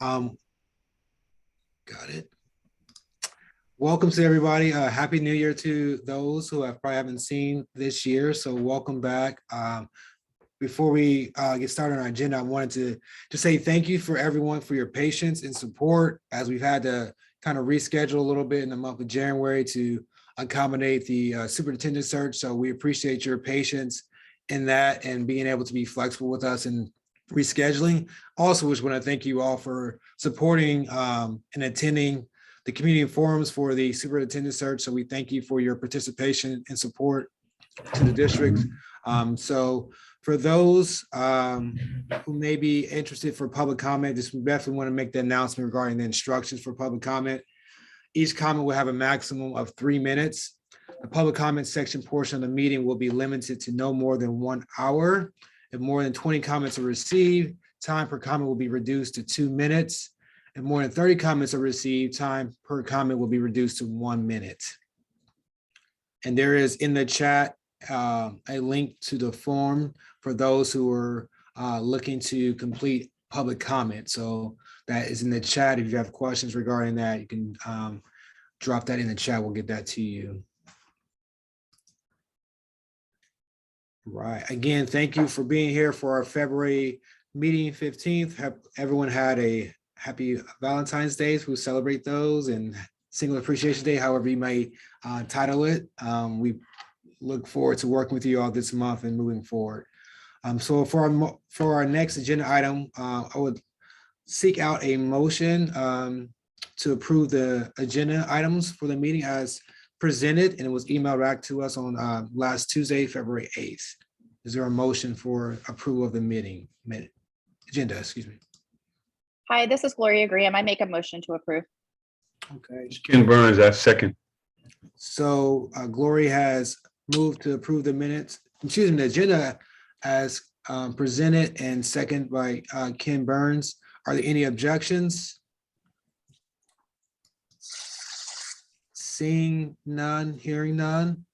Got it. Welcome to everybody. Happy New Year to those who probably haven't seen this year. So welcome back. Before we get started on our agenda, I wanted to say thank you for everyone for your patience and support as we've had to kind of reschedule a little bit in the month of January to accommodate the superintendent search. So we appreciate your patience in that and being able to be flexible with us in rescheduling. Also, just want to thank you all for supporting and attending the community forums for the superintendent search. So we thank you for your participation and support to the district. So for those who may be interested for public comment, we definitely want to make the announcement regarding the instructions for public comment. Each comment will have a maximum of 3 minutes. The public comment section portion of the meeting will be limited to no more than 1 hour. If more than 20 comments are received, time per comment will be reduced to 2 minutes. If more than 30 comments are received, time per comment will be reduced to 1 minute. And there is in the chat a link to the form for those who are looking to complete public comment. So that is in the chat. If you have questions regarding that, you can drop that in the chat. We'll get that to you. Right. Again, thank you for being here for our February meeting 15th. Everyone had a happy Valentine's Day. We celebrate those, and Single Appreciation Day, however you may title it. We look forward to working with you all this month and moving forward. So for our next agenda item, I would seek out a motion to approve the agenda items for the meeting as presented, and it was emailed back to us on last Tuesday, February 8th. Is there a motion for approval of the meeting agenda? Excuse me. Hi, this is Gloria Graham. I make a motion to approve. Okay. Ken Burns, I second. So Gloria has moved to approve the minutes, excuse me, the agenda as presented, and second by Ken Burns. Are there any objections? Seeing none, hearing none,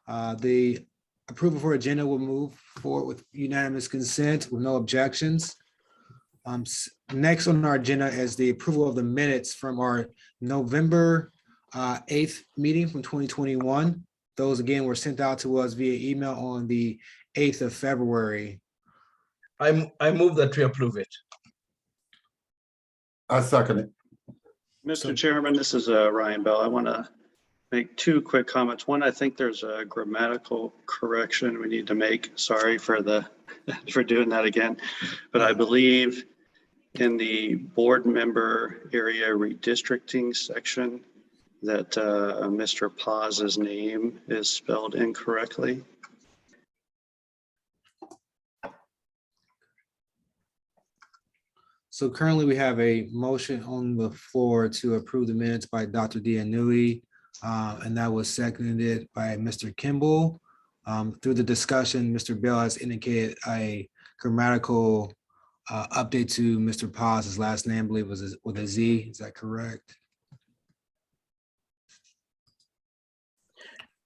the approval for agenda will move forward with unanimous consent with no objections. Next on our agenda is the approval of the minutes from our November 8th meeting from 2021. Those again were sent out to us via email on the 8th of February. I move that we approve it. I second it. Mr. Chairman, this is Ryan Bell. I want to make 2 quick comments. One, I think there's a grammatical correction we need to make. Sorry for doing that again, but I believe in the board member area redistricting section that Mr. Paz's name is spelled incorrectly. So currently we have a motion on the floor to approve the minutes by Dr. Dianui, and that was seconded by Mr. Kimball. Through the discussion, Mr. Bell has indicated a grammatical update to Mr. Paz's last name, I believe was with a Z. Is that correct?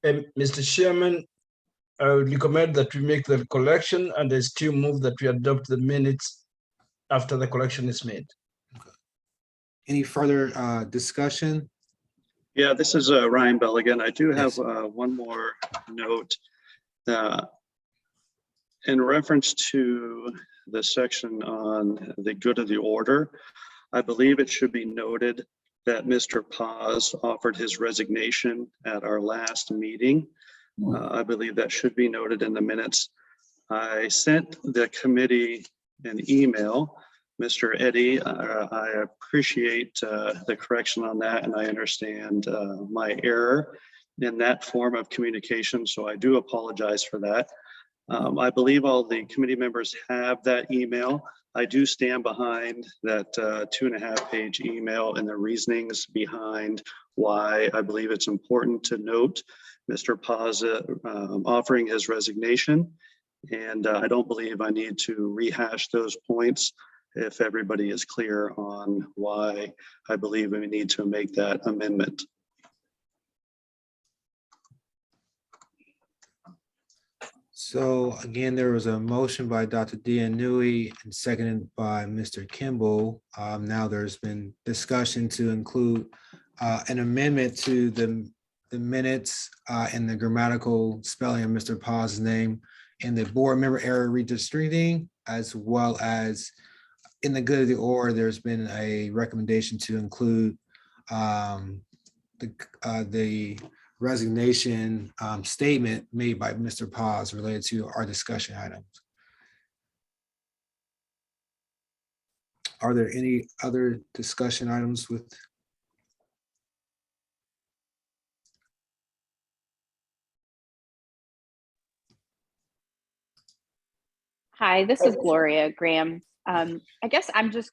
Mr. Chairman, I would recommend that we make the correction, and I still move that we adopt the minutes after the correction is made. Okay. Any further discussion? Yeah, this is Ryan Bell again. I do have one more note. In reference to the section on the good of the order, I believe it should be noted that Mr. Paz offered his resignation at our last meeting. I believe that should be noted in the minutes. I sent the committee an email. Mr. Eddy, I appreciate the correction on that, and I understand my error in that form of communication, so I do apologize for that. I believe all the committee members have that email. I do stand behind that 2.5-page email and the reasonings behind why I believe it's important to note Mr. Paz offering his resignation. And I don't believe I need to rehash those points if everybody is clear on why I believe we need to make that amendment. So again, there was a motion by Dr. Dianui and seconded by Mr. Kimball. Now there's been discussion to include an amendment to the minutes and the grammatical spelling of Mr. Pa's name in the board member error redistricting, as well as in the good of the order, there's been a recommendation to include the resignation statement made by Mr. Paz related to our discussion items. Are there any other discussion items with? Hi, this is Gloria Graham. I guess I'm just,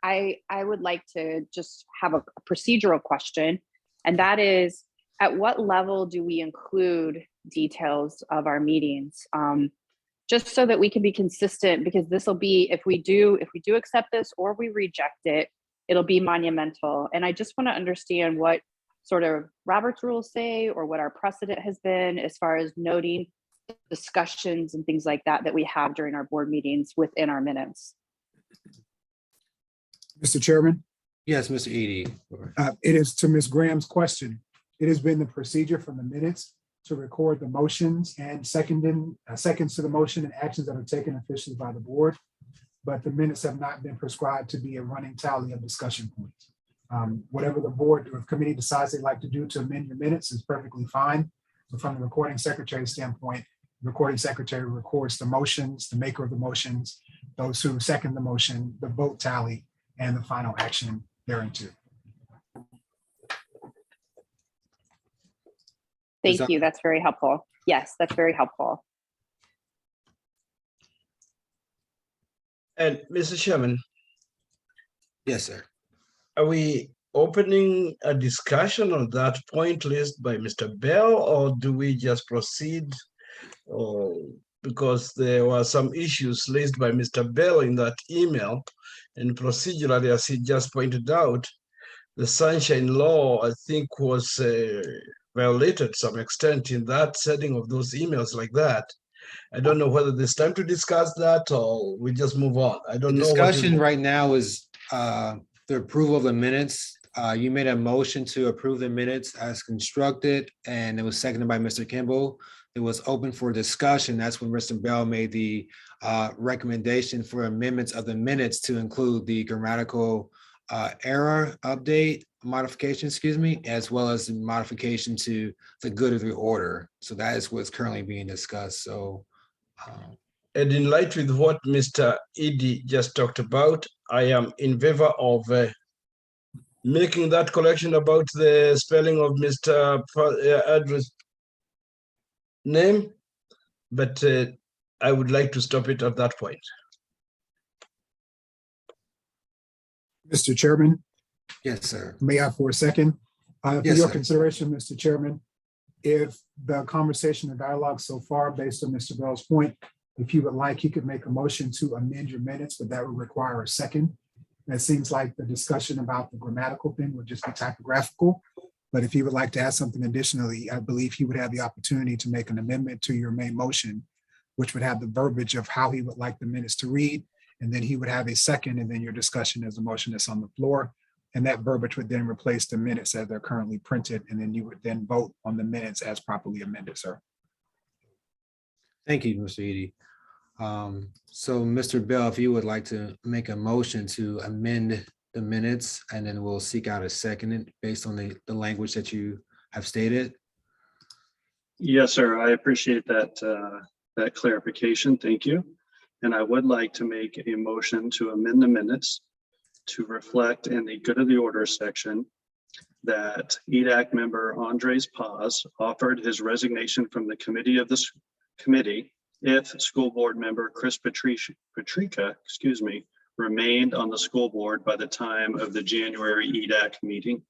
I would like to just have a procedural question, and that is, at what level do we include details of our meetings? Just so that we can be consistent, because this will be, if we do accept this or we reject it, it'll be monumental. And I just want to understand what sort of Robert's rules say, or what our precedent has been as far as noting discussions and things like that we have during our board meetings within our minutes. Mr. Chairman, Yes, Mr. Edie. it is to Ms. Graham's question. It has been the procedure from the minutes to record the motions and seconds to the motion and actions that are taken officially by the board. But the minutes have not been prescribed to be a running tally of discussion points. Whatever the board or committee decides they'd like to do to amend your minutes is perfectly fine. But from the recording secretary standpoint, the recording secretary records the motions, the maker of the motions, those who second the motion, the vote tally, and the final action thereunto. Thank you. That's very helpful. Yes, that's very helpful. And Mr. Chairman, Yes, sir. are we opening a discussion on that point list by Mr. Bell, or do we just proceed? Or because there were some issues raised by Mr. Bell in that email, and procedurally, as he just pointed out, the Sunshine Law, I think, was violated to some extent in that setting of those emails like that. I don't know whether there's time to discuss that or we just move on. I don't The know. discussion right now is the approval of the minutes. You made a motion to approve the minutes as constructed, and it was seconded by Mr. Kimball. It was open for discussion. That's when Mr. Bell made the recommendation for amendments of the minutes to include the grammatical error update modification, as well as the modification to the good of the order. So that is what's currently being discussed. So. And in light with what Mr. Edie just talked about, I am in favor of making that correction about the spelling of Mr. Address name, but I would like to stop it at that point. Mr. Chairman, Yes, sir. may I for a second? For Yes, your sir. consideration, Mr. Chairman, if the conversation or dialogue so far, based on Mr. Bell's point, if you would like, you could make a motion to amend your minutes, but that would require a second. It seems like the discussion about the grammatical thing would just be typographical. But if you would like to add something additionally, I believe he would have the opportunity to make an amendment to your main motion, which would have the verbiage of how he would like the minutes to read. And then he would have a second, and then your discussion as a motion that's on the floor. And that verbiage would then replace the minutes as they're currently printed. And then you would then vote on the minutes as properly amended, sir. Thank you, Mr. Edie. So Mr. Bell, if you would like to make a motion to amend the minutes, and then we'll seek out a second based on the language that you have stated. Yes, sir. I appreciate that, that clarification. Thank you. And I would like to make a motion to amend the minutes to reflect in the good of the order section that EDAC member Andres Paz offered his resignation from the committee of this committee if school board member Chris Patrica, remained on the school board by the time of the January EDAC meeting.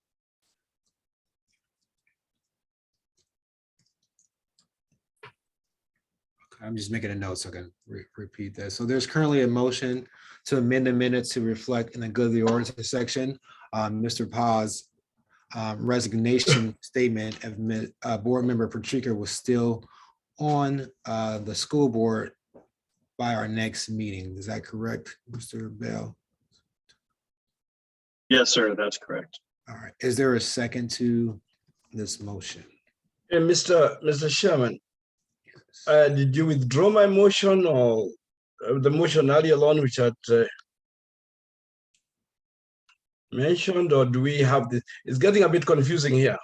I'm just making a note so I can repeat that. So there's currently a motion to amend the minutes to reflect in the good of the order section. Mr. Paz resignation statement of board member Patrica was still on the school board by our next meeting. Is that correct, Mr. Bell? Yes, sir, that's correct. All right. Is there a second to this motion? And Mr. Chairman, did you withdraw my motion or the motion earlier on which had mentioned, or do we have this? It's getting a bit confusing here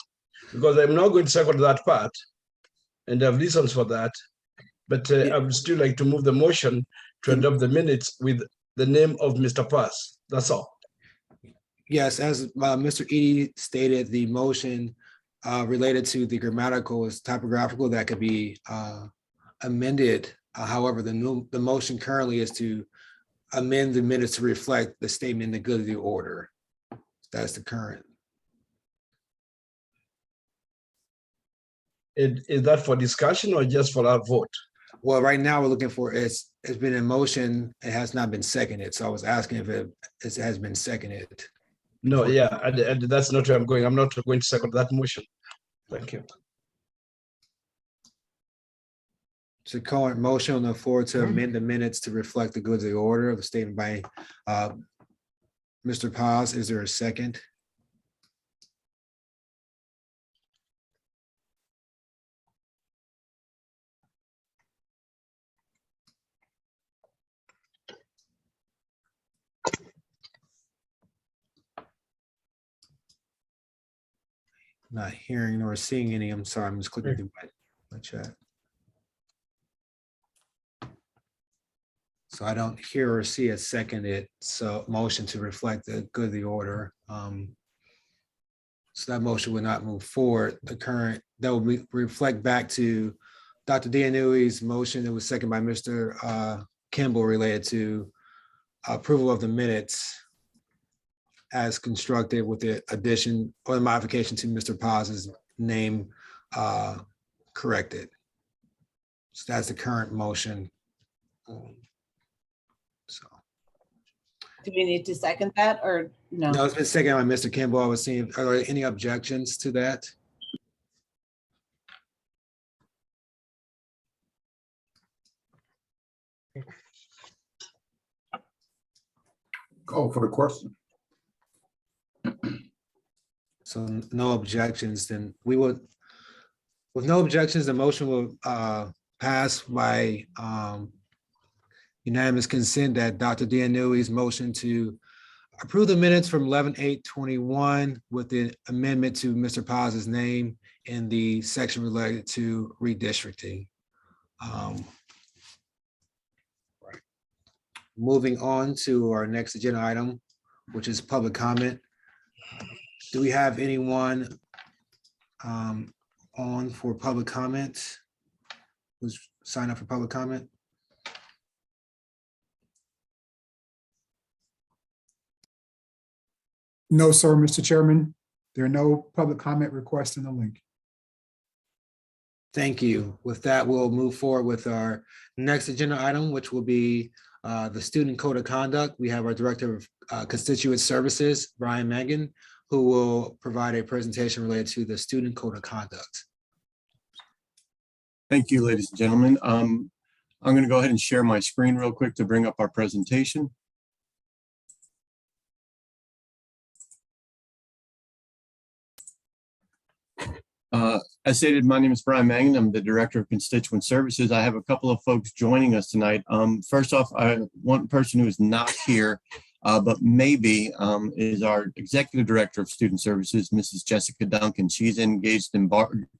because I'm not going to second that part and I have reasons for that. But I would still like to move the motion to adopt the minutes with the name of Mr. Pass. That's all. Yes, as Mr. Edie stated, the motion related to the grammatical is typographical that could be amended. However, the motion currently is to amend the minutes to reflect the statement in the good of the order. That's the current. Is that for discussion or just for our vote? Well, right now we're looking for, it's been in motion, it has not been seconded. So I was asking if it has been seconded. No, yeah, and that's not where I'm going. I'm not going to second that motion. Thank you. It's a current motion on the floor to amend the minutes to reflect the goods of the order of the statement by Mr. Paz. Is there a second? Not hearing nor seeing any. I'm sorry, I'm just clicking through my chat. So I don't hear or see a seconded motion to reflect the good of the order. So that motion would not move forward. That will reflect back to Dr. Dianui's motion that was seconded by Mr. Kimball related to approval of the minutes as constructed with the addition or the modification to Mr. Paz's name corrected. So that's the current motion. So. Do we need to second that or no? No, it's been seconded by Mr. Kimball. I was seeing, are there any objections to that? Call for the question. So no objections, then we would, with no objections, the motion will pass by unanimous consent that Dr. Dianui's motion to approve the minutes from 11/8/21 with the amendment to Mr. Paz's name in the section related to redistricting. Right. Moving on to our next agenda item, which is public comment. Do we have anyone on for public comment? Who's signed up for public comment? No, sir, Mr. Chairman. There are no public comment requests in the link. Thank you. With that, we'll move forward with our next agenda item, which will be the Student Code of Conduct. We have our Director of Constituent Services, Brian Mangan, who will provide a presentation related to the Student Code of Conduct. Thank you, ladies and gentlemen. I'm going to go ahead and share my screen real quick to bring up our presentation. As stated, my name is Brian Mangan. I'm the Director of Constituent Services. I have a couple of folks joining us tonight. First off, one person who is not here, but maybe is our Executive Director of Student Services, Mrs. Jessica Duncan. She's engaged in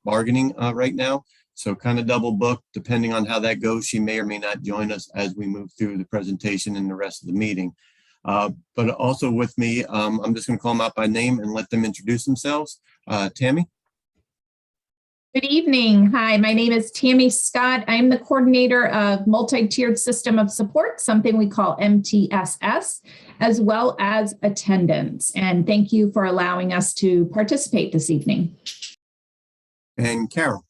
bargaining right now, so kind of double booked. Depending on how that goes, she may or may not join us as we move through the presentation and the rest of the meeting. But also with me, I'm just going to call them out by name and let them introduce themselves. Tammy? Good evening. Hi, my name is Tammy Scott. I'm the coordinator of multi-tiered system of support, something we call MTSS, as well as attendance. And thank you for allowing us to participate this evening. And Carol.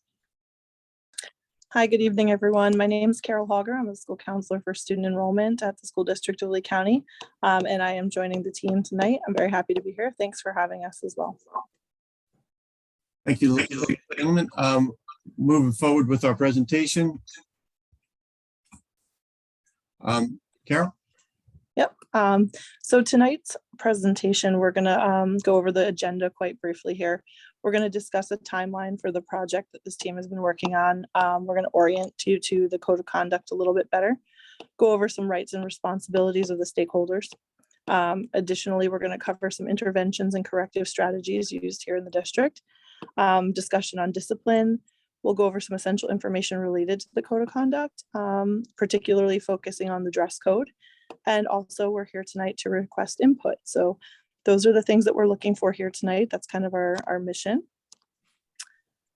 Hi, good evening, everyone. My name is Carol Hogger. I'm a school counselor for student enrollment at the School District of Lee County, and I am joining the team tonight. I'm very happy to be here. Thanks for having us as well. Thank you, ladies and gentlemen. Moving forward with our presentation. Carol? Yep. So tonight's presentation, we're going to go over the agenda quite briefly here. We're going to discuss a timeline for the project that this team has been working on. We're going to orient you to the code of conduct a little bit better, go over some rights and responsibilities of the stakeholders. Additionally, we're going to cover some interventions and corrective strategies used here in the district, discussion on discipline. We'll go over some essential information related to the code of conduct, particularly focusing on the dress code. And also we're here tonight to request input. So those are the things that we're looking for here tonight. That's kind of our mission.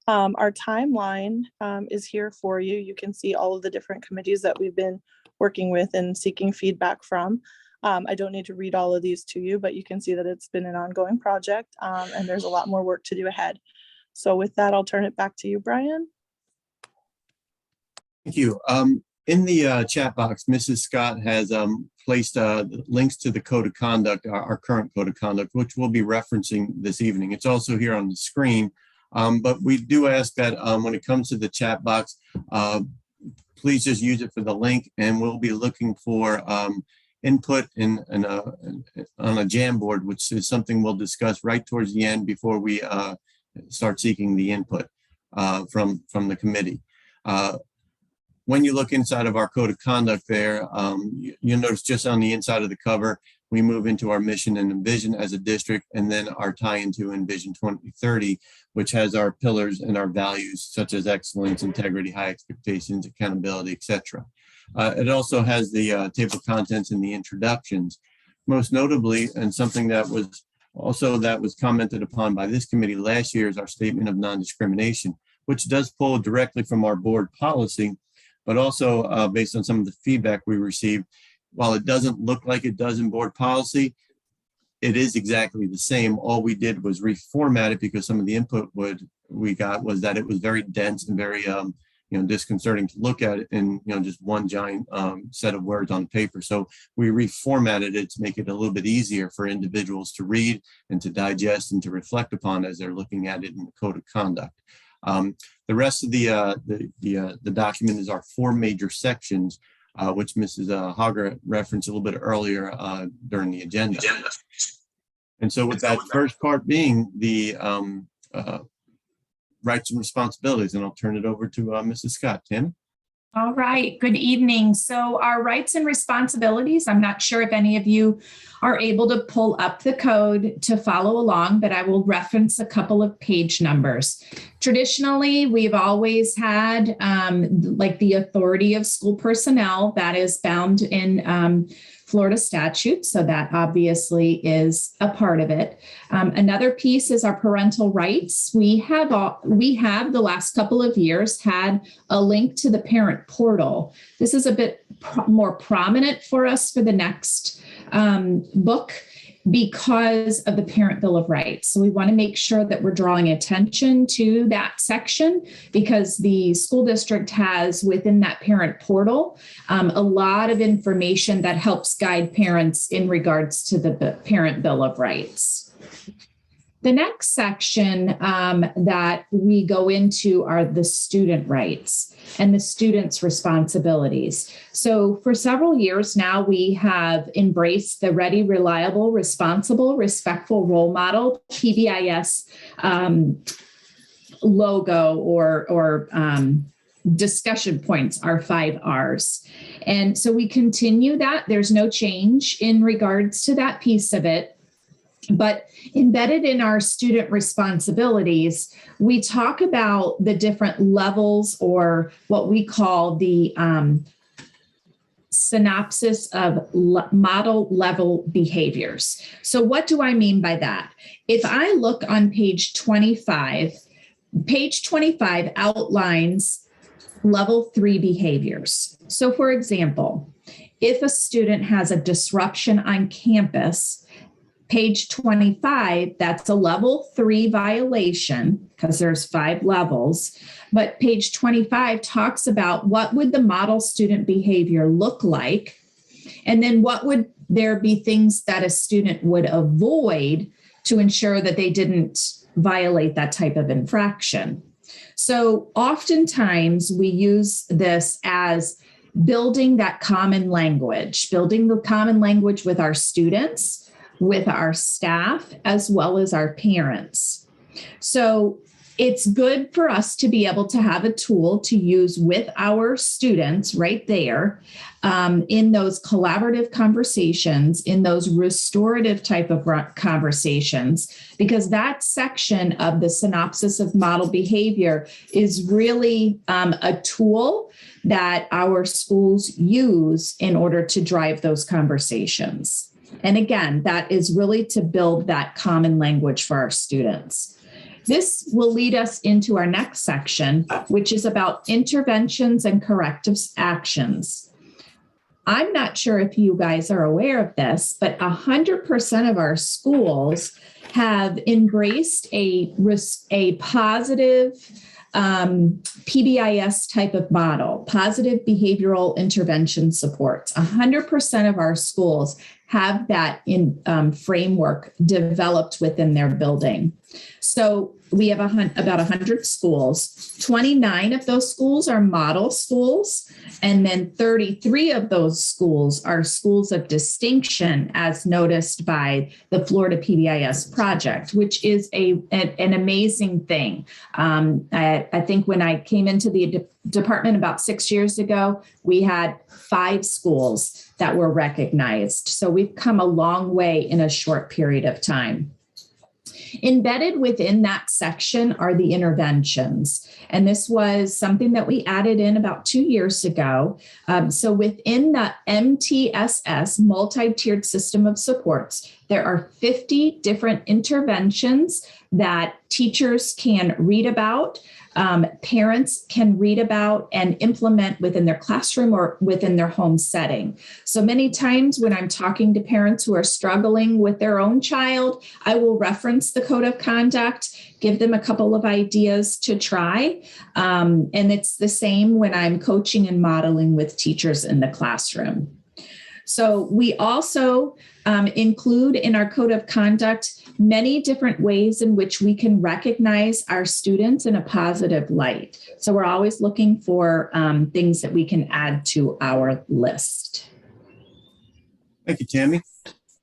Our timeline is here for you. You can see all of the different committees that we've been working with and seeking feedback from. I don't need to read all of these to you, but you can see that it's been an ongoing project and there's a lot more work to do ahead. So with that, I'll turn it back to you, Brian. Thank you. In the chat box, Mrs. Scott has placed links to the code of conduct, our current code of conduct, which we'll be referencing this evening. It's also here on the screen, but we do ask that when it comes to the chat box, please just use it for the link, and we'll be looking for input on a Jamboard, which is something we'll discuss right towards the end before we start seeking the input from the committee. When you look inside of our code of conduct there, you'll notice just on the inside of the cover, we move into our mission and vision as a district, and then our tie into Envision 2030, which has our pillars and our values such as excellence, integrity, high expectations, accountability, etc. It also has the table of contents and the introductions. Most notably, and something that was commented upon by this committee last year, is our statement of non-discrimination, which does pull directly from our board policy, but also based on some of the feedback we received. While it doesn't look like it does in board policy, it is exactly the same. All we did was reformat it because some of the input we got was that it was very dense and very disconcerting to look at in just one giant set of words on paper. So we reformatted it to make it a little bit easier for individuals to read and to digest and to reflect upon as they're looking at it in the code of conduct. The rest of the document is our 4 major sections, which Mrs. Hager referenced a little bit earlier during the agenda. And so with that first part being the rights and responsibilities, and I'll turn it over to Mrs. Scott. Tim? All right, good evening. So our rights and responsibilities, I'm not sure if any of you are able to pull up the code to follow along, but I will reference a couple of page numbers. Traditionally, we've always had like the authority of school personnel that is bound in Florida statute. So that obviously is a part of it. Another piece is our parental rights. We have the last couple of years had a link to the parent portal. This is a bit more prominent for us for the next book because of the Parent Bill of Rights. So we want to make sure that we're drawing attention to that section because the school district has within that parent portal a lot of information that helps guide parents in regards to the Parent Bill of Rights. The next section that we go into are the student rights and the student's responsibilities. So for several years now, we have embraced the Ready, Reliable, Responsible, Respectful Role Model, PBIS logo or discussion points, our 5 R's. And so we continue that. There's no change in regards to that piece of it. But embedded in our student responsibilities, we talk about the different levels or what we call the synopsis of model level behaviors. So what do I mean by that? If I look on page 25 outlines level 3 behaviors. So for example, if a student has a disruption on campus, page 25, that's a level 3 violation because there's 5 levels. But page 25 talks about what would the model student behavior look like? And then what would there be things that a student would avoid to ensure that they didn't violate that type of infraction? So oftentimes we use this as building that common language, building the common language with our students, with our staff, as well as our parents. So it's good for us to be able to have a tool to use with our students right there in those collaborative conversations, in those restorative type of conversations, because that section of the synopsis of model behavior is really a tool that our schools use in order to drive those conversations. And again, that is really to build that common language for our students. This will lead us into our next section, which is about interventions and corrective actions. I'm not sure if you guys are aware of this, but 100% of our schools have embraced a positive PBIS type of model, positive behavioral intervention supports. 100% of our schools have that in framework developed within their building. So we have about 100 schools. 29 of those schools are model schools, and then 33 of those schools are schools of distinction, as noticed by the Florida PBIS project, which is an amazing thing. I think when I came into the department about 6 years ago, we had 5 schools that were recognized. So we've come a long way in a short period of time. Embedded within that section are the interventions. And this was something that we added in about 2 years ago. So within the MTSS, multi-tiered system of supports, there are 50 different interventions that teachers can read about, parents can read about and implement within their classroom or within their home setting. So many times when I'm talking to parents who are struggling with their own child, I will reference the code of conduct, give them a couple of ideas to try. And it's the same when I'm coaching and modeling with teachers in the classroom. So we also include in our code of conduct many different ways in which we can recognize our students in a positive light. So we're always looking for things that we can add to our list. Thank you, Tammy.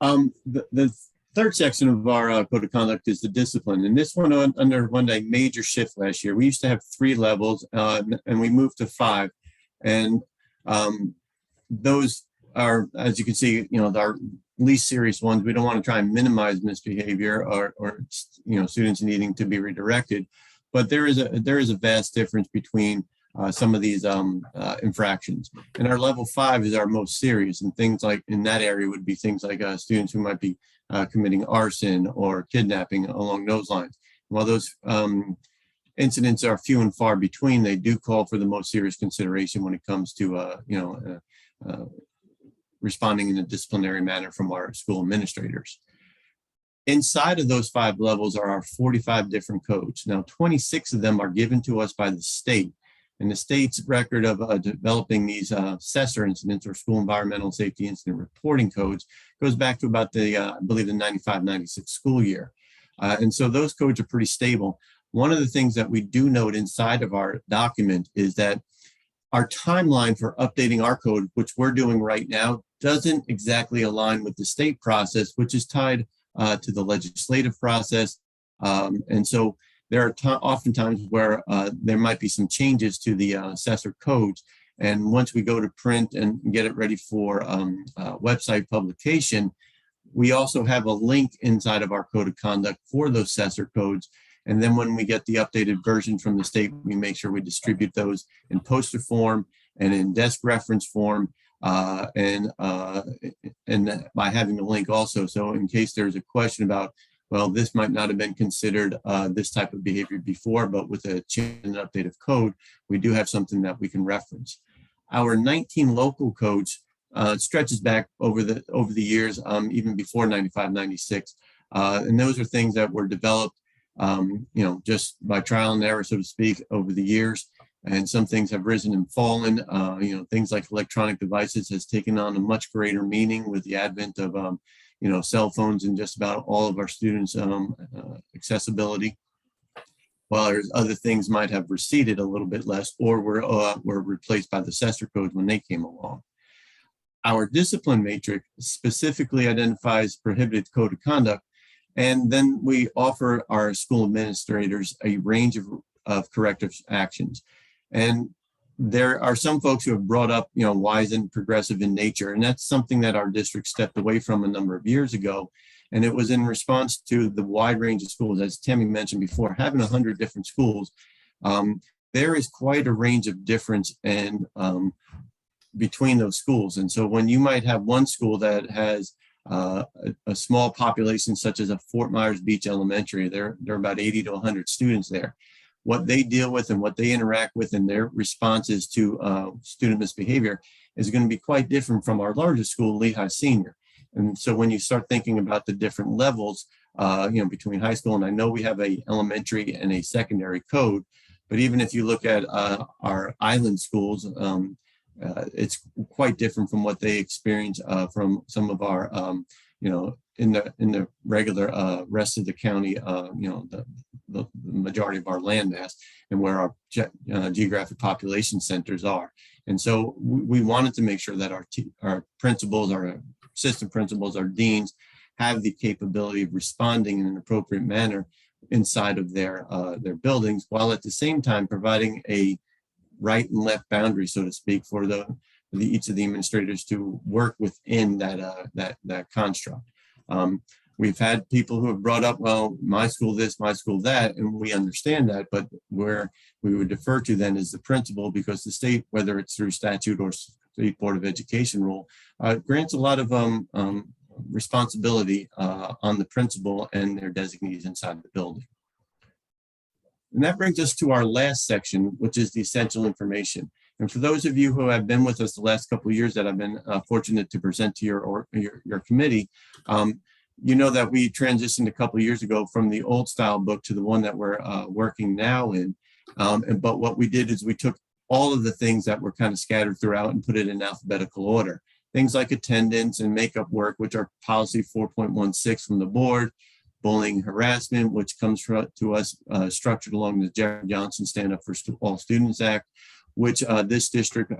The third section of our code of conduct is the discipline. And this one underwent a major shift last year. We used to have 3 levels and we moved to 5. And those are, as you can see, our least serious ones. We don't want to try and minimize misbehavior or students needing to be redirected, but there is a vast difference between some of these infractions. And our level 5 is our most serious, and things like in that area would be things like students who might be committing arson or kidnapping along those lines. While those incidents are few and far between, they do call for the most serious consideration when it comes to responding in a disciplinary manner from our school administrators. Inside of those 5 levels are our 45 different codes. Now, 26 of them are given to us by the state, and the state's record of developing these SESR incidents, or school environmental safety incident reporting codes, goes back to about the, I believe, the 95-96 school year. And so those codes are pretty stable. One of the things that we do note inside of our document is that our timeline for updating our code, which we're doing right now, doesn't exactly align with the state process, which is tied to the legislative process. And so there are oftentimes where there might be some changes to the assessor codes. And once we go to print and get it ready for website publication, we also have a link inside of our code of conduct for those assessor codes. And then when we get the updated version from the state, we make sure we distribute those in poster form and in desk reference form, and by having a link also. So in case there's a question about, well, this might not have been considered this type of behavior before, but with a change and update of code, we do have something that we can reference. Our 19 local codes stretches back over the years, even before 95-96. And those are things that were developed just by trial and error, so to speak, over the years. And some things have risen and fallen. Things like electronic devices has taken on a much greater meaning with the advent of, cell phones and just about all of our students' accessibility. while there's other things might have receded a little bit less or were replaced by the assessor codes when they came along. Our discipline matrix specifically identifies prohibited code of conduct, and then we offer our school administrators a range of corrective actions. And there are some folks who have brought up, why isn't progressive in nature? And that's something that our district stepped away from a number of years ago. And it was in response to the wide range of schools, as Tammy mentioned before, having 100 different schools. There is quite a range of difference and between those schools. And so when you might have one school that has a small population, such as a Fort Myers Beach Elementary, there are about 80 to 100 students there. What they deal with and what they interact with and their responses to student misbehavior is going to be quite different from our largest school, Lehigh Senior. And so when you start thinking about the different levels, between high school, and I know we have a elementary and a secondary code, but even if you look at our island schools, it's quite different from what they experience from some of our, in the regular rest of the county, the majority of our land mass and where our geographic population centers are. And so we wanted to make sure that our principals, our assistant principals, our deans have the capability of responding in an appropriate manner inside of their buildings, while at the same time providing a right and left boundary, so to speak, for each of the administrators to work within that construct. We've had people who have brought up, well, my school this, my school that, and we understand that, but where we would defer to then is the principal, because the state, whether it's through statute or State Board of Education rule, grants a lot of responsibility on the principal and their designees inside the building. And that brings us to our last section, which is the essential information. And for those of you who have been with us the last couple of years that I've been fortunate to present to your committee, you know that we transitioned a couple of years ago from the old style book to the one that we're working now in. But what we did is we took all of the things that were kind of scattered throughout and put it in alphabetical order. Things like attendance and makeup work, which are policy 4.16 from the board, bullying, harassment, which comes to us structured along the Jerry Johnson Stand Up for All Students Act, which this district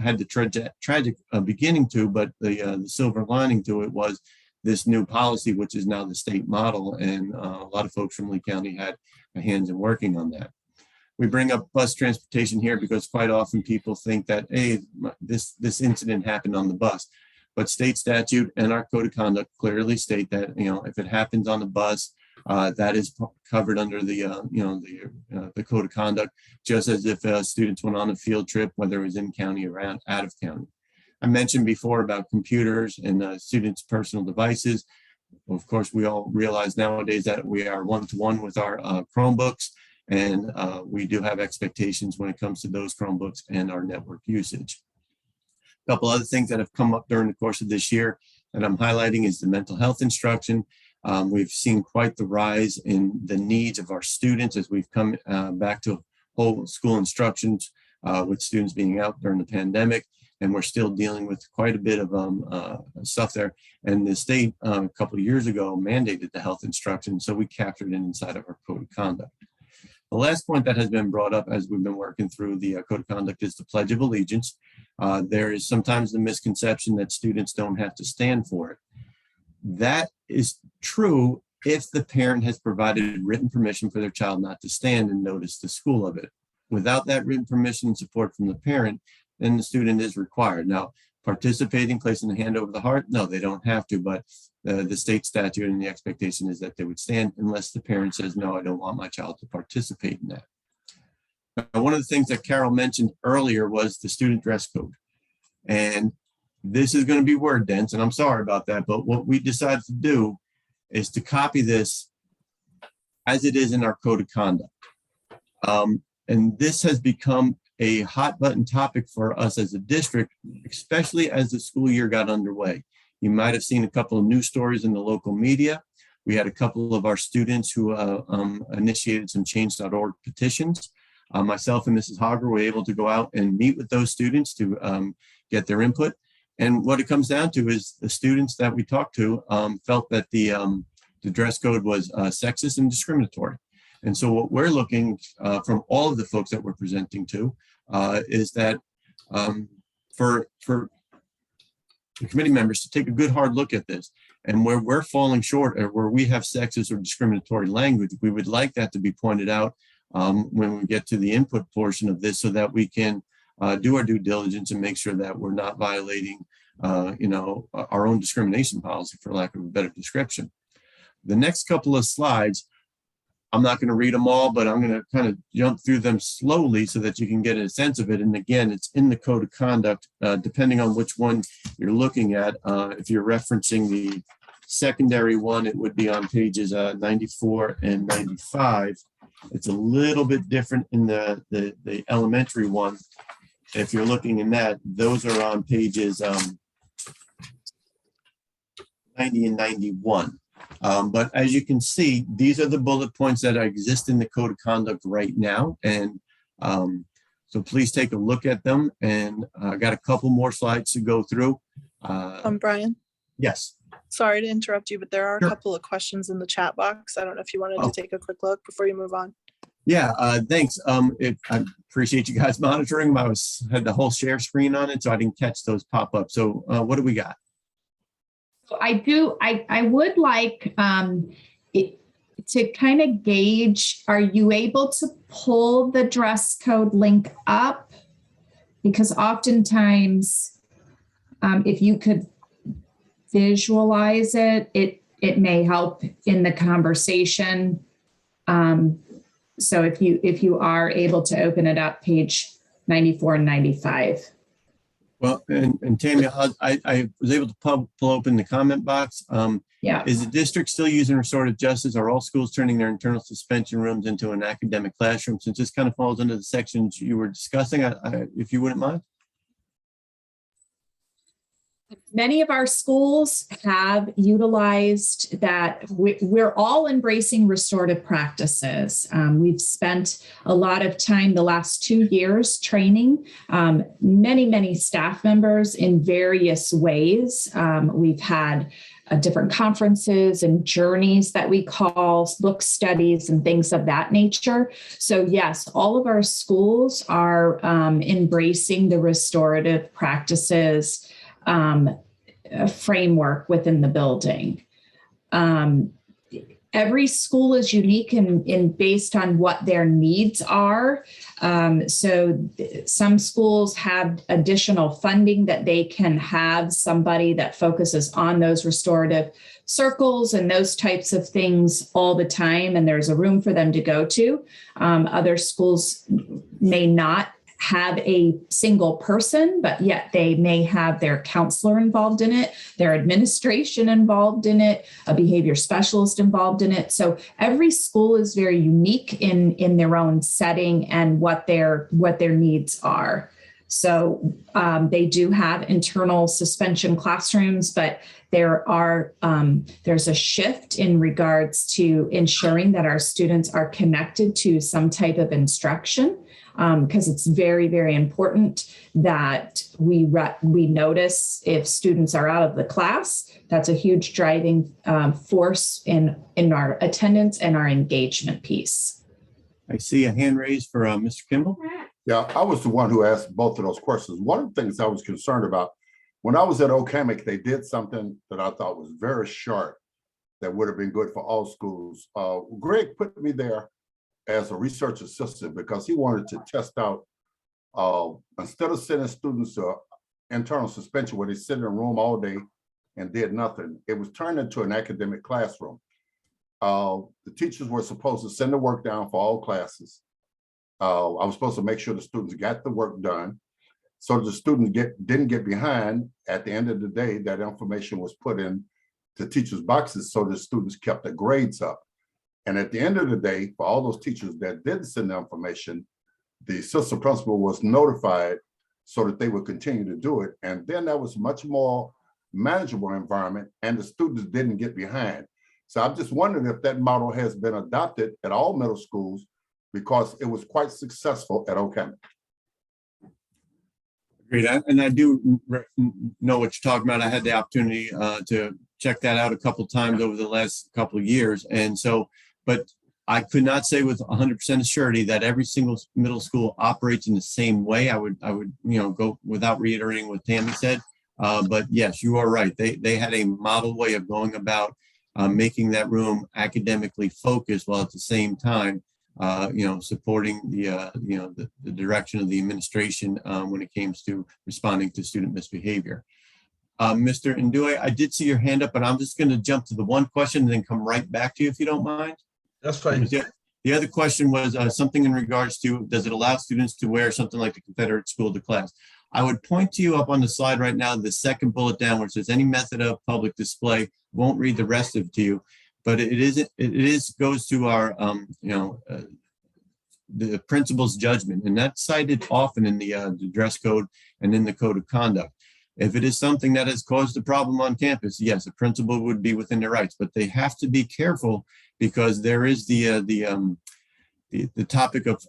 had the tragic beginning to, but the silver lining to it was this new policy, which is now the state model. And a lot of folks from Lee County had hands in working on that. We bring up bus transportation here because quite often people think that, hey, this incident happened on the bus. But state statute and our code of conduct clearly state that, if it happens on the bus, that is covered under the code of conduct, just as if students went on a field trip, whether it was in county or out of county. I mentioned before about computers and students' personal devices. Of course, we all realize nowadays that we are one-to-one with our Chromebooks, and we do have expectations when it comes to those Chromebooks and our network usage. A couple other things that have come up during the course of this year that I'm highlighting is the mental health instruction. We've seen quite the rise in the needs of our students as we've come back to whole school instructions with students being out during the pandemic. And we're still dealing with quite a bit of stuff there. And the state a couple of years ago mandated the health instruction, so we captured it inside of our code of conduct. The last point that has been brought up as we've been working through the code of conduct is the Pledge of Allegiance. There is sometimes the misconception that students don't have to stand for it. That is true if the parent has provided written permission for their child not to stand and notice the school of it. Without that written permission and support from the parent, then the student is required. Now, participating, placing the hand over the heart, no, they don't have to, but the state statute and the expectation is that they would stand unless the parent says, no, I don't want my child to participate in that. Now, one of the things that Carol mentioned earlier was the student dress code. And this is going to be word dense, and I'm sorry about that, but what we decided to do is to copy this as it is in our code of conduct. And this has become a hot button topic for us as a district, especially as the school year got underway. You might have seen a couple of news stories in the local media. We had a couple of our students who initiated some change.org petitions. Myself and Mrs. Hogger were able to go out and meet with those students to get their input. And what it comes down to is the students that we talked to felt that the dress code was sexist and discriminatory. And so what we're looking from all of the folks that we're presenting to is that for the committee members to take a good hard look at this, and where we're falling short or where we have sexist or discriminatory language, we would like that to be pointed out when we get to the input portion of this, so that we can do our due diligence and make sure that we're not violating our own discrimination policy, for lack of a better description. The next couple of slides, I'm not going to read them all, but I'm going to kind of jump through them slowly so that you can get a sense of it. And again, it's in the code of conduct, depending on which one you're looking at. If you're referencing the secondary one, it would be on pages 94 and 95. It's a little bit different in the elementary one. If you're looking in that, those are on pages 90 and 91. But as you can see, these are the bullet points that exist in the code of conduct right now. And so please take a look at them. And I got a couple more slides to go through. Brian, Yes. sorry to interrupt you, but there are Sure. a couple of questions in the chat box. I don't know if you wanted to take a quick look before you move on. Yeah, thanks. I appreciate you guys monitoring them. I had the whole share screen on it, so I didn't catch those pop up. So what do we got? So I would like to kind of gauge, are you able to pull the dress code link up? Because oftentimes, if you could visualize it, it may help in the conversation. So if you are able to open it up, page 94 and 95. Well, and Tammy, I was able to pull open the comment box. Yeah. Is the district still using restorative justice? Are all schools turning their internal suspension rooms into an academic classroom? Since this kind of falls into the sections you were discussing, if you wouldn't mind. Many of our schools have utilized that. We're all embracing restorative practices. We've spent a lot of time the last 2 years training many staff members in various ways. We've had different conferences and journeys that we call book studies and things of that nature. So yes, all of our schools are embracing the restorative practices framework within the building. Every school is unique in based on what their needs are. So some schools have additional funding that they can have somebody that focuses on those restorative circles and those types of things all the time, and there's a room for them to go to. Other schools may not have a single person, but yet they may have their counselor involved in it, their administration involved in it, a behavior specialist involved in it. So every school is very unique in their own setting and what their needs are. So they do have internal suspension classrooms, but there's a shift in regards to ensuring that our students are connected to some type of instruction. Because it's very, very important that we notice if students are out of the class. That's a huge driving force in our attendance and our engagement piece. I see a hand raised for Mr. Kimball. Yeah, I was the one who asked both of those questions. One of the things I was concerned about, when I was at Okemic, they did something that I thought was very sharp that would have been good for all schools. Greg put me there as a research assistant because he wanted to test out, instead of sending students to internal suspension where they sit in a room all day and did nothing, it was turned into an academic classroom. The teachers were supposed to send the work down for all classes. I was supposed to make sure the students got the work done. So the students didn't get behind. At the end of the day, that information was put in the teachers' boxes so the students kept their grades up. And at the end of the day, for all those teachers that didn't send the information, the assistant principal was notified so that they would continue to do it. And then that was much more manageable environment and the students didn't get behind. So I'm just wondering if that model has been adopted at all middle schools because it was quite successful at Okemic. Great, and I do know what you're talking about. I had the opportunity to check that out a couple of times over the last couple of years. And so, but I could not say with 100% surety that every single middle school operates in the same way. I would, go without reiterating what Tammy said. But yes, you are right. They had a model way of going about making that room academically focused while at the same time, supporting the direction of the administration when it comes to responding to student misbehavior. Mr. Ndue, I did see your hand up, but I'm just going to jump to the one question and then come right back to you if you don't mind. That's fine. The other question was something in regards to, does it allow students to wear something like the Confederate school to class? I would point to you up on the slide right now, the second bullet down where it says any method of public display. Won't read the rest of it to you, but it goes to our, the principal's judgment, and that's cited often in the dress code and in the code of conduct. If it is something that has caused a problem on campus, yes, a principal would be within their rights, but they have to be careful because there is the topic of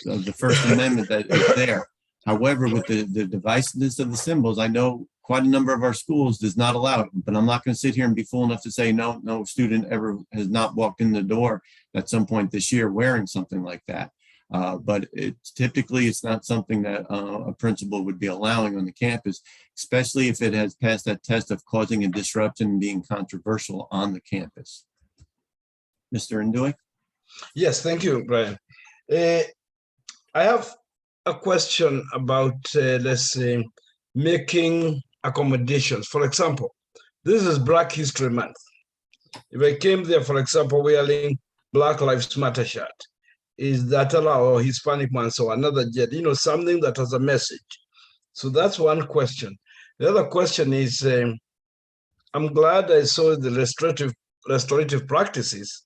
the First Amendment that is there. However, with the divisiveness of the symbols, I know quite a number of our schools does not allow it, but I'm not going to sit here and be fool enough to say no student ever has not walked in the door at some point this year wearing something like that. But it's not something that a principal would be allowing on the campus, especially if it has passed that test of causing a disruption and being controversial on the campus. Mr. Ndue? Yes, thank you, Brian. I have a question about, let's say, making accommodations. For example, this is Black History Month. If I came there, for example, wearing Black Lives Matter shirt, is that allowed, or Hispanic Month or another jet, something that has a message? So that's one question. The other question is, I'm glad I saw the restorative practices.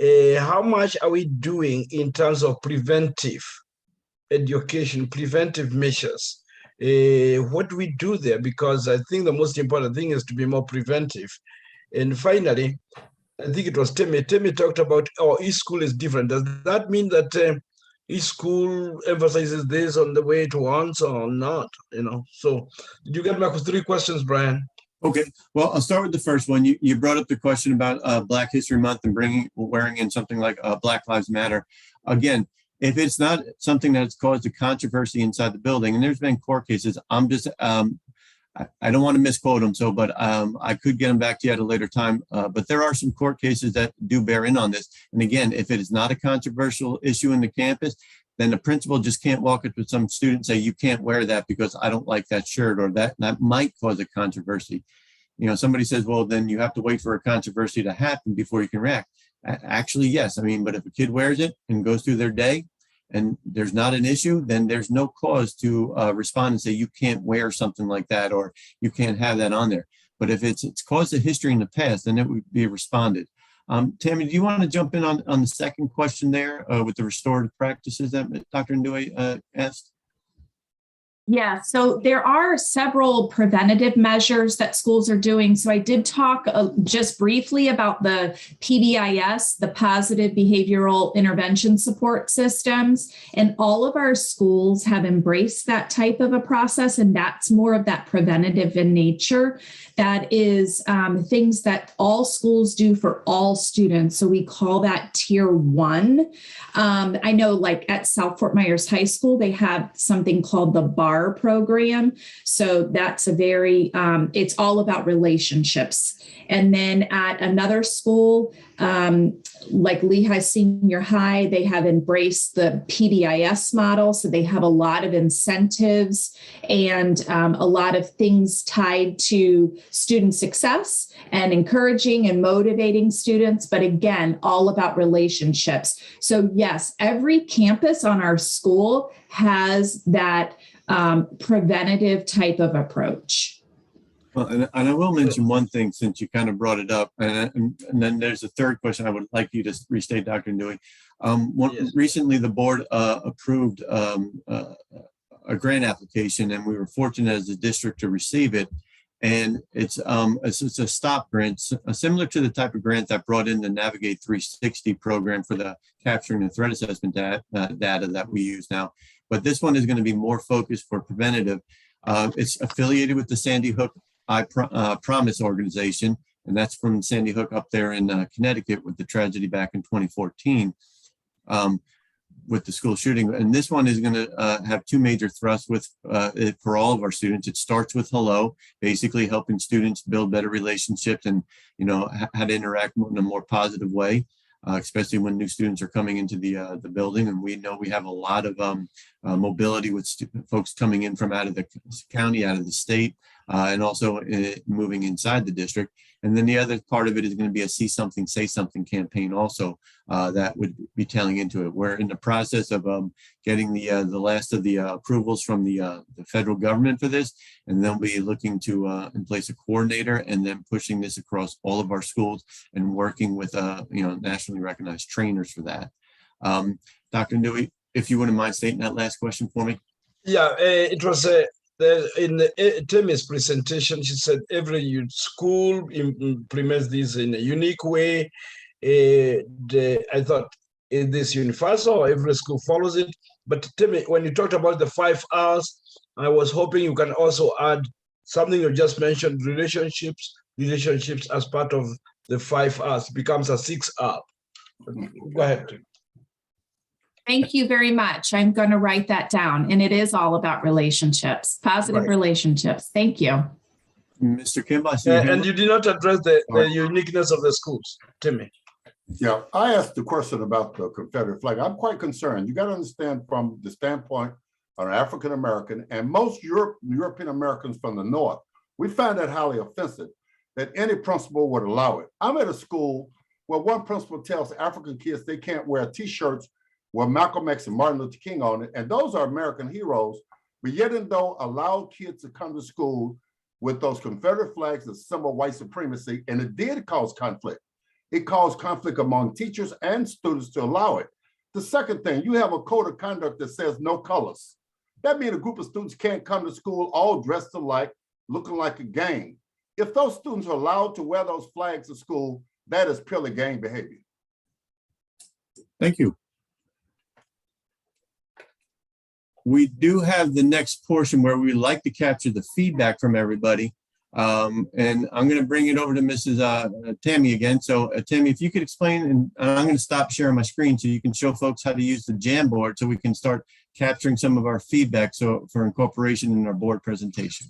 How much are we doing in terms of preventive education, preventive measures? What do we do there? Because I think the most important thing is to be more preventive. And finally, I think it was Temi. Temi talked about, each school is different. Does that mean that each school emphasizes this on the way to answer or not? So did you get my 3 questions, Brian? Okay, well, I'll start with the first one. You brought up the question about Black History Month and wearing in something like Black Lives Matter. Again, if it's not something that's caused a controversy inside the building, and there's been court cases, I don't want to misquote them, but I could get them back to you at a later time. But there are some court cases that do bear in on this. And again, if it is not a controversial issue in the campus, then the principal just can't walk up to some student and say, you can't wear that because I don't like that shirt, or that might cause a controversy. Somebody says, well, then you have to wait for a controversy to happen before you can react. Actually, yes. But if a kid wears it and goes through their day and there's not an issue, then there's no cause to respond and say, you can't wear something like that, or you can't have that on there. But if it's caused a history in the past, then it would be responded. Tammy, do you want to jump in on the second question there with the restorative practices that Dr. Ndue asked? Yeah, so there are several preventative measures that schools are doing. So I did talk just briefly about the PBIS, the Positive Behavioral Intervention Support Systems, and all of our schools have embraced that type of a process, and that's more of that preventative in nature. That is things that all schools do for all students. So we call that Tier 1. I know like at South Fort Myers High School, they have something called the BAR program. So that's a very, it's all about relationships. And then at another school, like Lehigh Senior High, they have embraced the PBIS model. So they have a lot of incentives and a lot of things tied to student success and encouraging and motivating students. But again, all about relationships. So yes, every campus on our school has that preventative type of approach. Well, and I will mention one thing since you kind of brought it up, and then there's a third question I would like you to restate, Dr. Ndue. Yes. Recently, the board approved a grant application, and we were fortunate as a district to receive it. And it's a STOP grant, similar to the type of grant that brought in the Navigate 360 program for the capturing the threat assessment data that we use now. But this one is going to be more focused for preventative. It's affiliated with the Sandy Hook I Promise organization, and that's from Sandy Hook up there in Connecticut with the tragedy back in 2014 with the school shooting. And this one is going to have two major thrusts with for all of our students. It starts with hello, basically helping students build better relationships and, you know, how to interact in a more positive way. Especially when new students are coming into the building, and we know we have a lot of mobility with folks coming in from out of the county, out of the state, and also moving inside the district. And then the other part of it is going to be a see something, say something campaign also that would be telling into it. We're in the process of getting the last of the approvals from the federal government for this, and then we'll be looking to in place a coordinator and then pushing this across all of our schools and working with you know, nationally recognized trainers for that. Dr. Newey, if you wouldn't mind stating that last question for me. Yeah, it was in Tammy's presentation. She said every school implements this in a unique way. I thought, is this universal or every school follows it? But Tammy, when you talked about the 5 R's, I was hoping you can also add something you just mentioned, relationships as part of the 5 R's becomes a 6 R. Go ahead. Thank you very much. I'm going to write that down. And it is all about relationships, positive relationships. Thank you. Mr. Kimball. And you did not address the uniqueness of the schools, Timmy. Yeah, I asked the question about the Confederate flag. I'm quite concerned. You got to understand from the standpoint of an African American and most European Americans from the North, we find that highly offensive that any principal would allow it. I'm at a school where one principal tells African kids they can't wear T-shirts with Malcolm X and Martin Luther King on it, and those are American heroes, but yet and though allow kids to come to school with those Confederate flags that symbol white supremacy, and it did cause conflict. It caused conflict among teachers and students to allow it. The second thing, you have a code of conduct that says no colors. That means a group of students can't come to school all dressed alike, looking like a gang. If those students are allowed to wear those flags at school, that is purely gang behavior. Thank you. We do have the next portion where we like to capture the feedback from everybody. And I'm going to bring it over to Mrs. Tammy again. So Tammy, if you could explain, and I'm going to stop sharing my screen so you can show folks how to use the Jamboard so we can start capturing some of our feedback so for incorporation in our board presentation.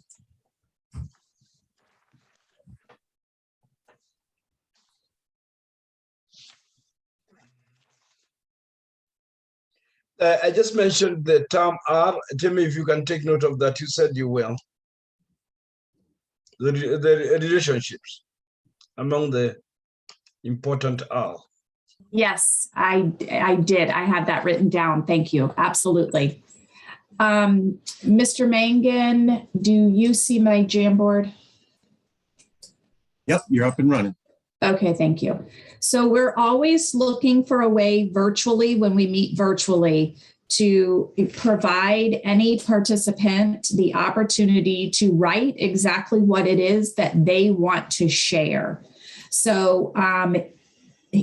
I just mentioned the term R. Timmy, if you can take note of that, you said you will. The relationships among the important R. Yes, I did. I had that written down. Thank you. Absolutely. Mr. Mangan, do you see my Jamboard? Yep, you're up and running. Okay, thank you. So we're always looking for a way virtually when we meet virtually to provide any participant the opportunity to write exactly what it is that they want to share. So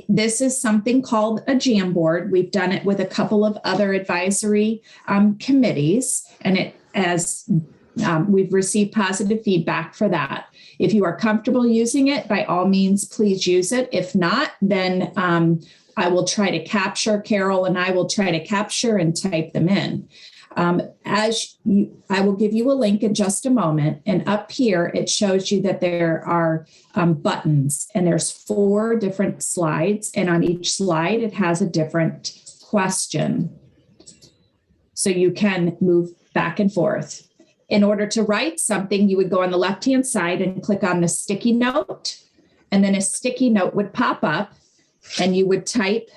this is something called a Jamboard. We've done it with a couple of other advisory committees, and it as we've received positive feedback for that. If you are comfortable using it, by all means, please use it. If not, then I will try to capture, Carol and I will try to capture and type them in. I will give you a link in just a moment. And up here, it shows you that there are buttons, and there's 4 different slides. And on each slide, it has a different question. So you can move back and forth. In order to write something, you would go on the left-hand side and click on the sticky note, and then a sticky note would pop up, and you would type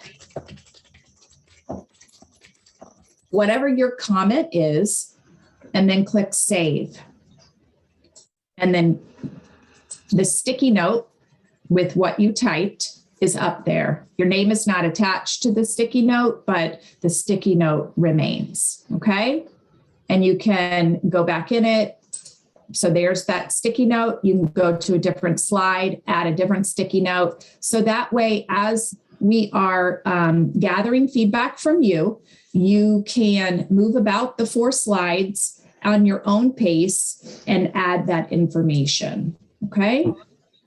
whatever your comment is, and then click save. And then the sticky note with what you typed is up there. Your name is not attached to the sticky note, but the sticky note remains, okay? And you can go back in it. So there's that sticky note. You can go to a different slide, add a different sticky note. So that way, as we are gathering feedback from you, you can move about the 4 slides on your own pace and add that information, okay?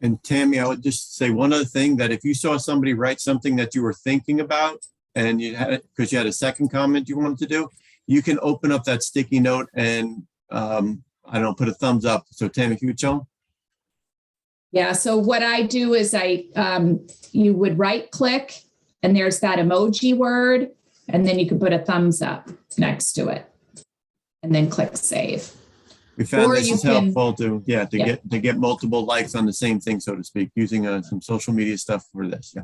And Tammy, I would just say one other thing, that if you saw somebody write something that you were thinking about and you had, because you had a second comment you wanted to do, you can open up that sticky note and I don't know, put a thumbs up. So Tammy, if you would show them. Yeah, so what I do is you would right click and there's that emoji word, and then you could put a thumbs up next to it and then click save. We found Or this you is can- helpful to get multiple likes on the same thing, so to speak, using some social media stuff for this. Yeah.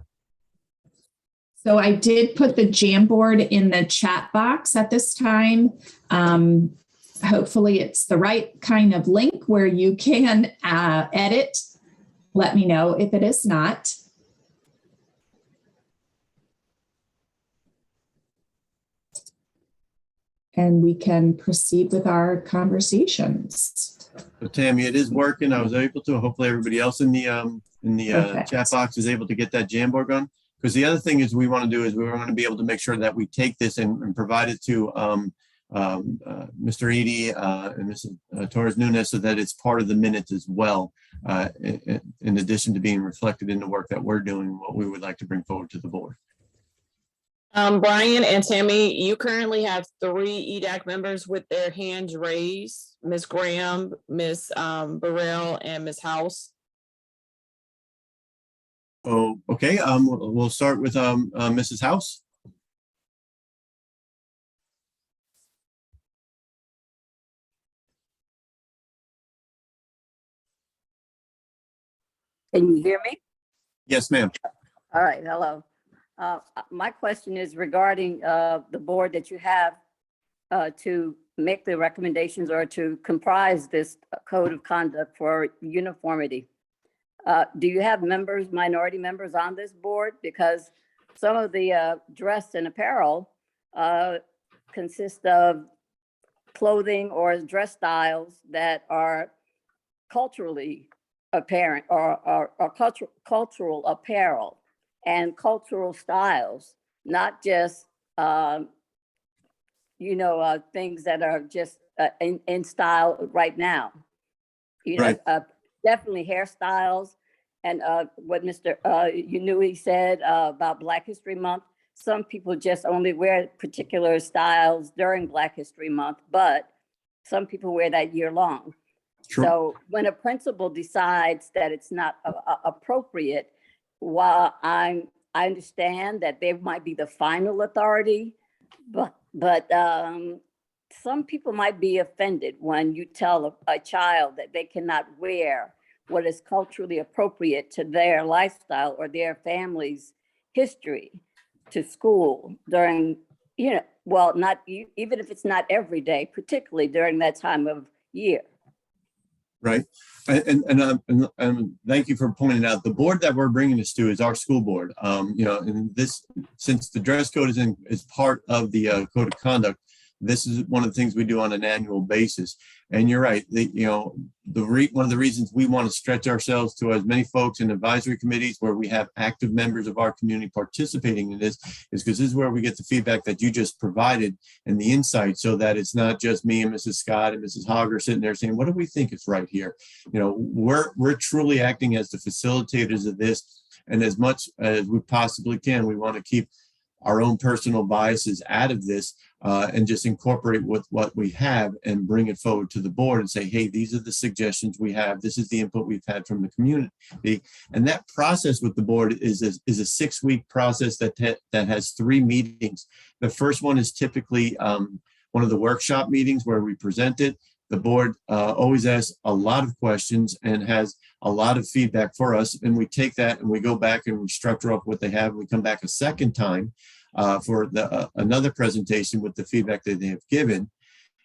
So I did put the Jamboard in the chat box at this time. Hopefully it's the right kind of link where you can edit. Let me know if it is not. And we can proceed with our conversations. So Tammy, it is working. I was able to. Hopefully, everybody else in the Perfect. chat box is able to get that Jamboard going. Because the other thing is we want to do is we want to be able to make sure that we take this and provide it to Mr. Edie and Mrs. Torres Nunes, so that it's part of the minutes as well, in addition to being reflected in the work that we're doing and what we would like to bring forward to the board. Brian and Tammy, you currently have 3 EDAC members with their hands raised: Ms. Graham, Ms. Burrell, and Ms. House. Oh, okay. We'll start with Mrs. House. Can you hear me? Yes, ma'am. All right, hello. My question is regarding the board that you have to make the recommendations or to comprise this code of conduct for uniformity. Do you have members, minority members on this board? Because some of the dress and apparel consist of clothing or dress styles that are culturally apparent or cultural apparel and cultural styles, not just things that are just in style right now. Right. Definitely hairstyles, and what Mr. Unui said about Black History Month. Some people just only wear particular styles during Black History Month, but some people wear that year long. Sure. So when a principal decides that it's not appropriate, while I understand that they might be the final authority, but some people might be offended when you tell a child that they cannot wear what is culturally appropriate to their lifestyle or their family's history to school during, not even if it's not every day, particularly during that time of year. Right. And thank you for pointing out the board that we're bringing this to is our school board. And this, since the dress code is part of the code of conduct, this is one of the things we do on an annual basis. And you're right. One of the reasons we want to stretch ourselves to as many folks in advisory committees where we have active members of our community participating in this is because this is where we get the feedback that you just provided and the insight, so that it's not just me and Mrs. Scott and Mrs. Hogger sitting there saying, what do we think is right here? We're truly acting as the facilitators of this. And as much as we possibly can, we want to keep our own personal biases out of this and just incorporate with what we have and bring it forward to the board and say, hey, these are the suggestions we have. This is the input we've had from the community. And that process with the board is a 6-week process that has 3 meetings. The first one is typically one of the workshop meetings where we present it. The board always asks a lot of questions and has a lot of feedback for us. And we take that and we go back and we structure up what they have. We come back a second time for another presentation with the feedback that they have given.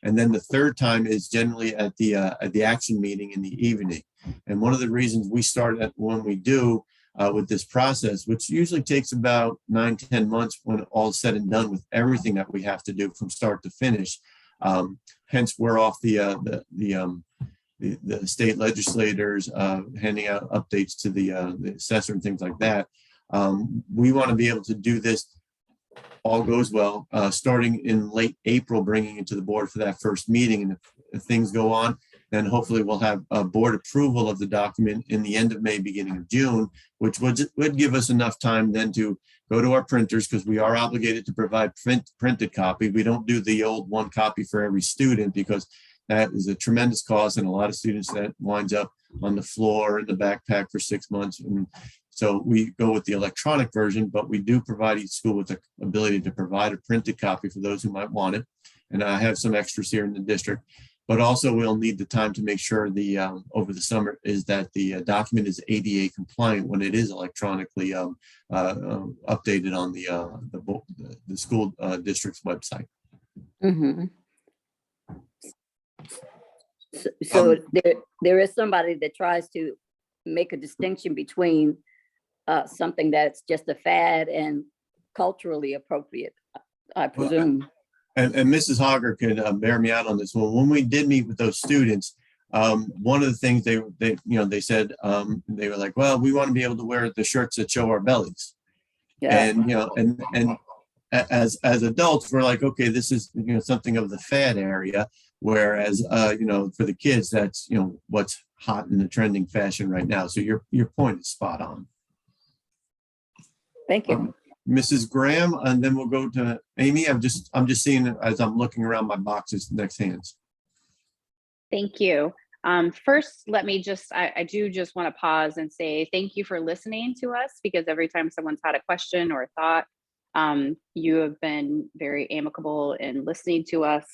And then the third time is generally at the action meeting in the evening. And one of the reasons we start at when we do with this process, which usually takes about 9-10 months when all is said and done with everything that we have to do from start to finish. Hence, we're off the state legislators handing out updates to the assessor and things like that. We want to be able to do this, all goes well, starting in late April, bringing it to the board for that first meeting. And if things go on, then hopefully we'll have a board approval of the document in the end of May, beginning of June, which would give us enough time then to go to our printers, because we are obligated to provide printed copy. We don't do the old one copy for every student, because that is a tremendous cost, and a lot of students that winds up on the floor in the backpack for 6 months. And so we go with the electronic version, but we do provide each school with the ability to provide a printed copy for those who might want it. And I have some extras here in the district. But also we'll need the time to make sure the over the summer is that the document is ADA compliant when it is electronically updated on the school district's website. Mhm. So there is somebody that tries to make a distinction between something that's just a fad and culturally appropriate, I presume. And Mrs. Hogger could bear me out on this one. When we did meet with those students, one of the things they said, they were like, well, we want to be able to wear the shirts that show our bellies. Yeah. And and as adults, we're like, okay, this is something of the fad area. Whereas for the kids, that's what's hot in the trending fashion right now. So your point is spot on. Thank you. Mrs. Graham, and then we'll go to Amy. I'm just seeing it as I'm looking around my boxes, next hands. Thank you. First, let me I do just want to pause and say thank you for listening to us, because every time someone's had a question or a thought, you have been very amicable in listening to us.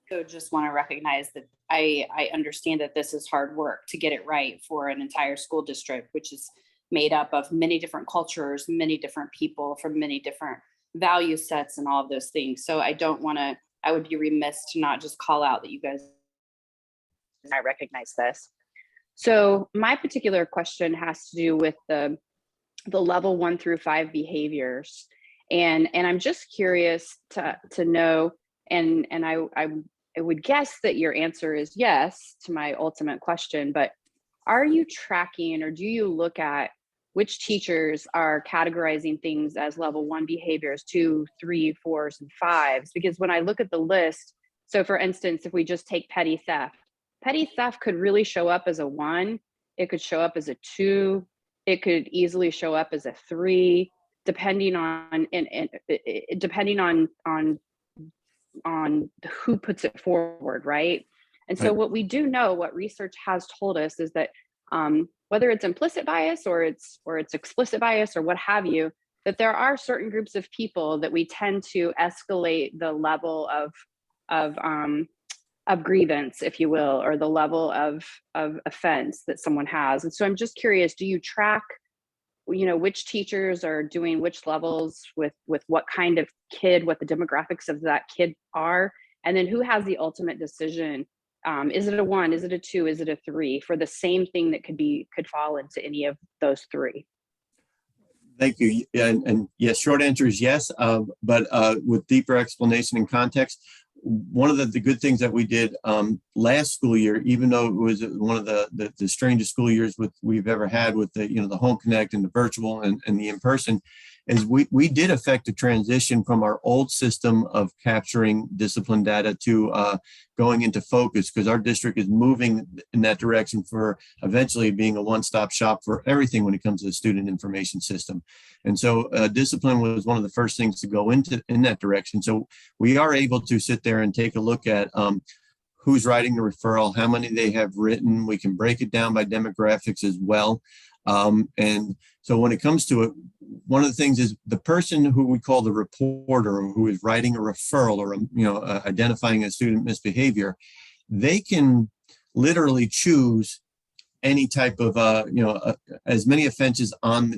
So just want to recognize that I understand that this is hard work to get it right for an entire school district, which is made up of many different cultures, many different people from many different value sets and all of those things. So I would be remiss to not just call out that you guys, I recognize this. So my particular question has to do with the level 1 through 5 behaviors. And I'm just curious to know, and I would guess that your answer is yes to my ultimate question, but are you tracking, or do you look at which teachers are categorizing things as level 1 behaviors, 2, 3, 4s, and 5s? Because when I look at the list, so for instance, if we just take petty theft could really show up as a 1. It could show up as a 2. It could easily show up as a 3, depending on depending on who puts it forward, right? And so what we do know, what research has told us, is that whether it's implicit bias or it's explicit bias or what have you, that there are certain groups of people that we tend to escalate the level of grievance, if you will, or the level of offense that someone has. And so I'm just curious, do you track, which teachers are doing which levels with what kind of kid, what the demographics of that kid are, and then who has the ultimate decision? Is it a 1? Is it a 2? Is it a 3 for the same thing that could fall into any of those 3? Thank you. And yes, short answer is yes, but with deeper explanation and context, one of the good things that we did last school year, even though it was one of the strangest school years we've ever had with the Home Connect and the virtual and the in-person, is we did affect a transition from our old system of capturing discipline data to going into focus, because our district is moving in that direction for eventually being a one-stop shop for everything when it comes to the student information system. And so discipline was one of the first things to go in that direction. So we are able to sit there and take a look at who's writing the referral, how many they have written. We can break it down by demographics as well. And so when it comes to it, one of the things is the person who we call the reporter, who is writing a referral or identifying a student misbehavior, they can literally choose any type of as many offenses on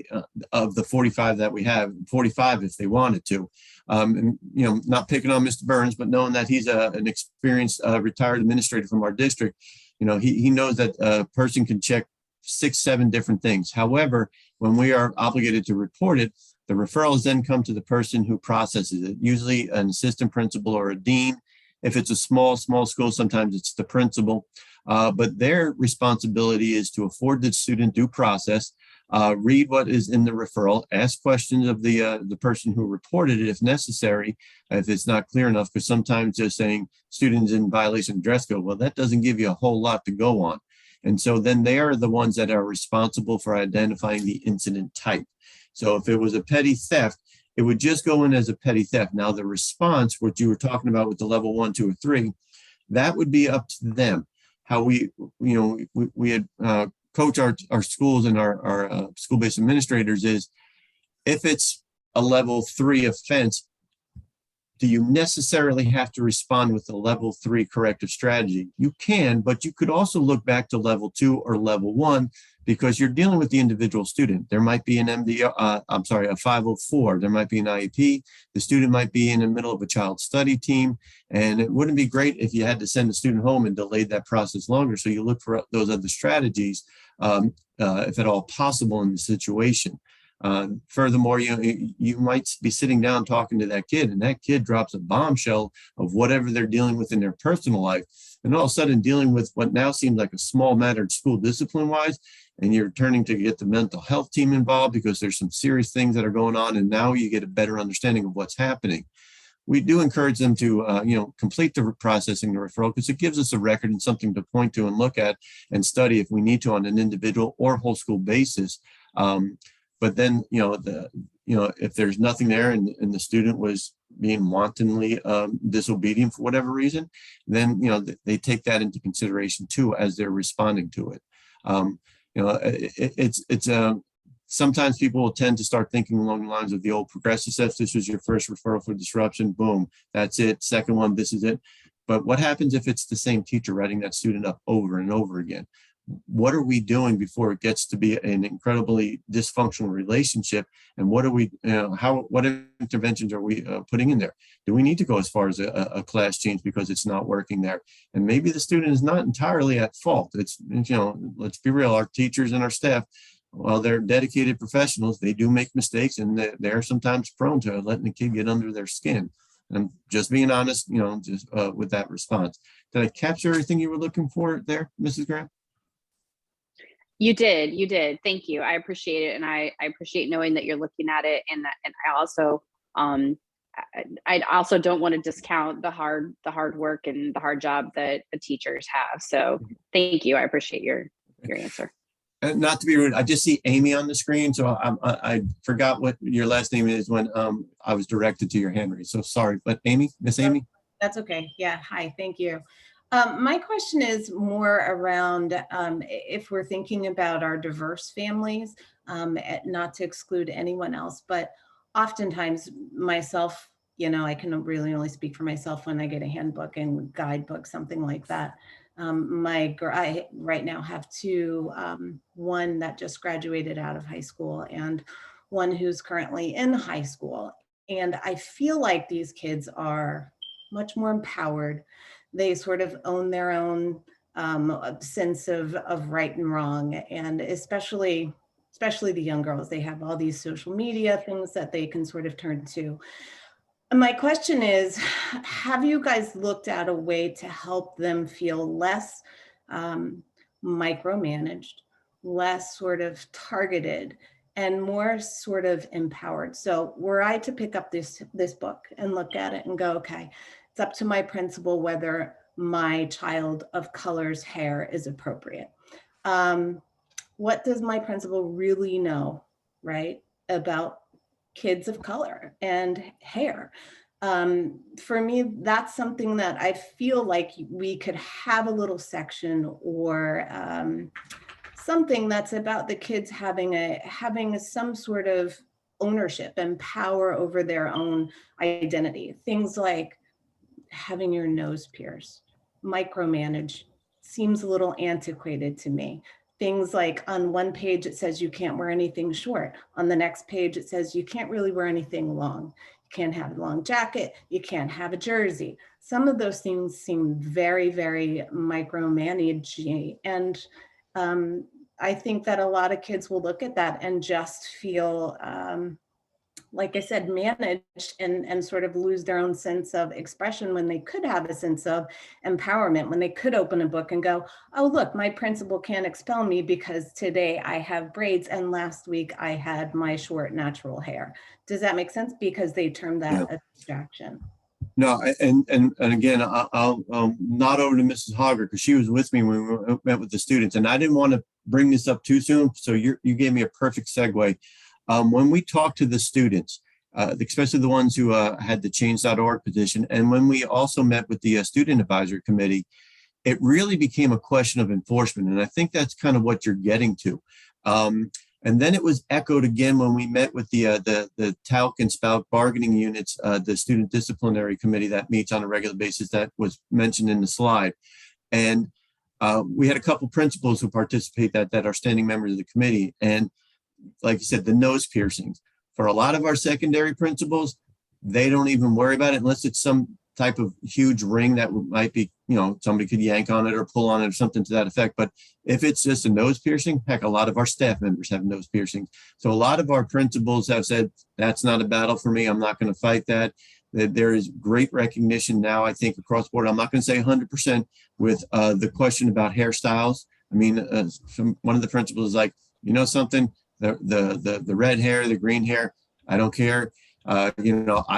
of the 45 that we have, 45 if they wanted to. And not picking on Mr. Burns, but knowing that he's an experienced retired administrator from our district, he knows that a person can check 6, 7 different things. However, when we are obligated to report it, the referrals then come to the person who processes it, usually an assistant principal or a dean. If it's a small school, sometimes it's the principal. But their responsibility is to afford the student due process, read what is in the referral, ask questions of the person who reported it if necessary, if it's not clear enough, because sometimes just saying students in violation of dress code, well, that doesn't give you a whole lot to go on. And so then they are the ones that are responsible for identifying the incident type. So if it was a petty theft, it would just go in as a petty theft. Now the response, what you were talking about with the level 1, 2, or 3, that would be up to them. How we had coach our schools and our school-based administrators is, if it's a level 3 offense, do you necessarily have to respond with a level 3 corrective strategy? You can, but you could also look back to level 2 or level 1, because you're dealing with the individual student. There might be an a 504, there might be an IEP, the student might be in the middle of a child study team, and it wouldn't be great if you had to send the student home and delayed that process longer. So you look for those other strategies, if at all possible in the situation. Furthermore, you might be sitting down talking to that kid, and that kid drops a bombshell of whatever they're dealing with in their personal life, and all of a sudden dealing with what now seems like a small matter school discipline wise, and you're turning to get the mental health team involved because there's some serious things that are going on, and now you get a better understanding of what's happening. We do encourage them to complete the processing the referral, because it gives us a record and something to point to and look at and study if we need to on an individual or whole school basis. But then, if there's nothing there and the student was being wantonly disobedient for whatever reason, then, they take that into consideration too as they're responding to it. Sometimes people will tend to start thinking along the lines of the old progressive steps. This was your first referral for disruption. Boom, that's it. Second one, this is it. But what happens if it's the same teacher writing that student up over and over again? What are we doing before it gets to be an incredibly dysfunctional relationship? And what are we, what interventions are we putting in there? Do we need to go as far as a class change because it's not working there? And maybe the student is not entirely at fault. It's let's be real, our teachers and our staff, while they're dedicated professionals, they do make mistakes, and they're sometimes prone to letting the kid get under their skin. And I'm just being honest, with that response. Did I capture everything you were looking for there, Mrs. Graham? You did. Thank you. I appreciate it. And I appreciate knowing that you're looking at it. And I also, I also don't want to discount the hard work and the hard job that the teachers have. So thank you. I appreciate your answer. And not to be rude, I just see Amy on the screen. So I forgot what your last name is when I was directed to your hand raise. So sorry, but Amy, Miss Amy? That's okay. Yeah. Hi, thank you. My question is more around if we're thinking about our diverse families, not to exclude anyone else, but oftentimes myself, I can really only speak for myself when I get a handbook and guidebook, something like that. I right now have two, one that just graduated out of high school and one who's currently in high school. And I feel like these kids are much more empowered. They sort of own their own sense of right and wrong. And especially the young girls, they have all these social media things that they can sort of turn to. And my question is, have you guys looked at a way to help them feel less micromanaged, less sort of targeted, and more sort of empowered? So were I to pick up this book and look at it and go, okay, it's up to my principal whether my child of color's hair is appropriate. What does my principal really know, right, about kids of color and hair? For me, that's something that I feel like we could have a little section or something that's about the kids having some sort of ownership and power over their own identity. Things like having your nose pierced, micromanage, seems a little antiquated to me. Things like on one page, it says you can't wear anything short. On the next page, it says you can't really wear anything long. You can't have a long jacket. You can't have a jersey. Some of those things seem very, very micromanaging. And I think that a lot of kids will look at that and just feel like I said, managed and sort of lose their own sense of expression when they could have a sense of empowerment, when they could open a book and go, oh, look, my principal can't expel me because today I have braids and last week I had my short natural hair. Does that make sense? Because they term that a distraction. No, and again, I'll nod over to Mrs. Hogger because she was with me when we met with the students, and I didn't want to bring this up too soon. So you gave me a perfect segue. When we talked to the students, especially the ones who had the change.org petition, and when we also met with the student advisory committee, it really became a question of enforcement. And I think that's kind of what you're getting to. And then it was echoed again when we met with the TALC and SPALC bargaining units, the student disciplinary committee that meets on a regular basis that was mentioned in the slide. And we had a couple principals who participate that are standing members of the committee. And like you said, the nose piercings. For a lot of our secondary principals, they don't even worry about it unless it's some type of huge ring that might be, somebody could yank on it or pull on it or something to that effect. But if it's just a nose piercing, heck, a lot of our staff members have nose piercings. So a lot of our principals have said, that's not a battle for me. I'm not going to fight that. That there is great recognition now, I think, across the board. I'm not going to say 100% with the question about hairstyles. I mean, one of the principals is like, something, the red hair, the green hair, I don't care. I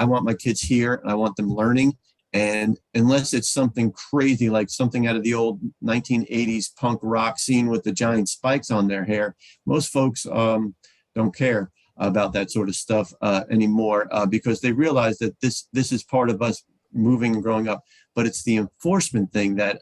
want my kids here and I want them learning. And unless it's something crazy, like something out of the old 1980s punk rock scene with the giant spikes on their hair, most folks don't care about that sort of stuff anymore because they realize that this is part of us moving and growing up. But it's the enforcement thing that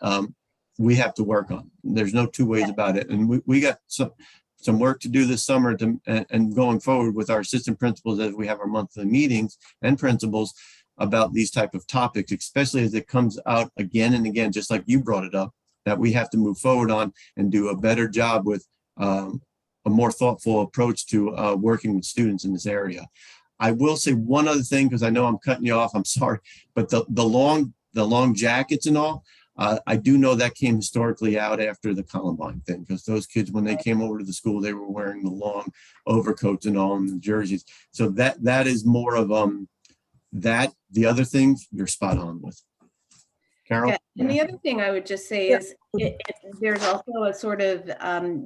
we have to work on. There's no two ways about it. And we got some work to do this summer and going forward with our assistant principals as we have our monthly meetings and principals about these type of topics, especially as it comes out again and again, just like you brought it up, that we have to move forward on and do a better job with a more thoughtful approach to working with students in this area. I will say one other thing, because I know I'm cutting you off, I'm sorry, but the long jackets and all, I do know that came historically out after the Columbine thing, because those kids, when they came over to the school, they were wearing the long overcoats and all, and the jerseys. So that is more of that. The other things you're spot on with. Carol? Yeah. And the other thing I would just say is there's also a sort of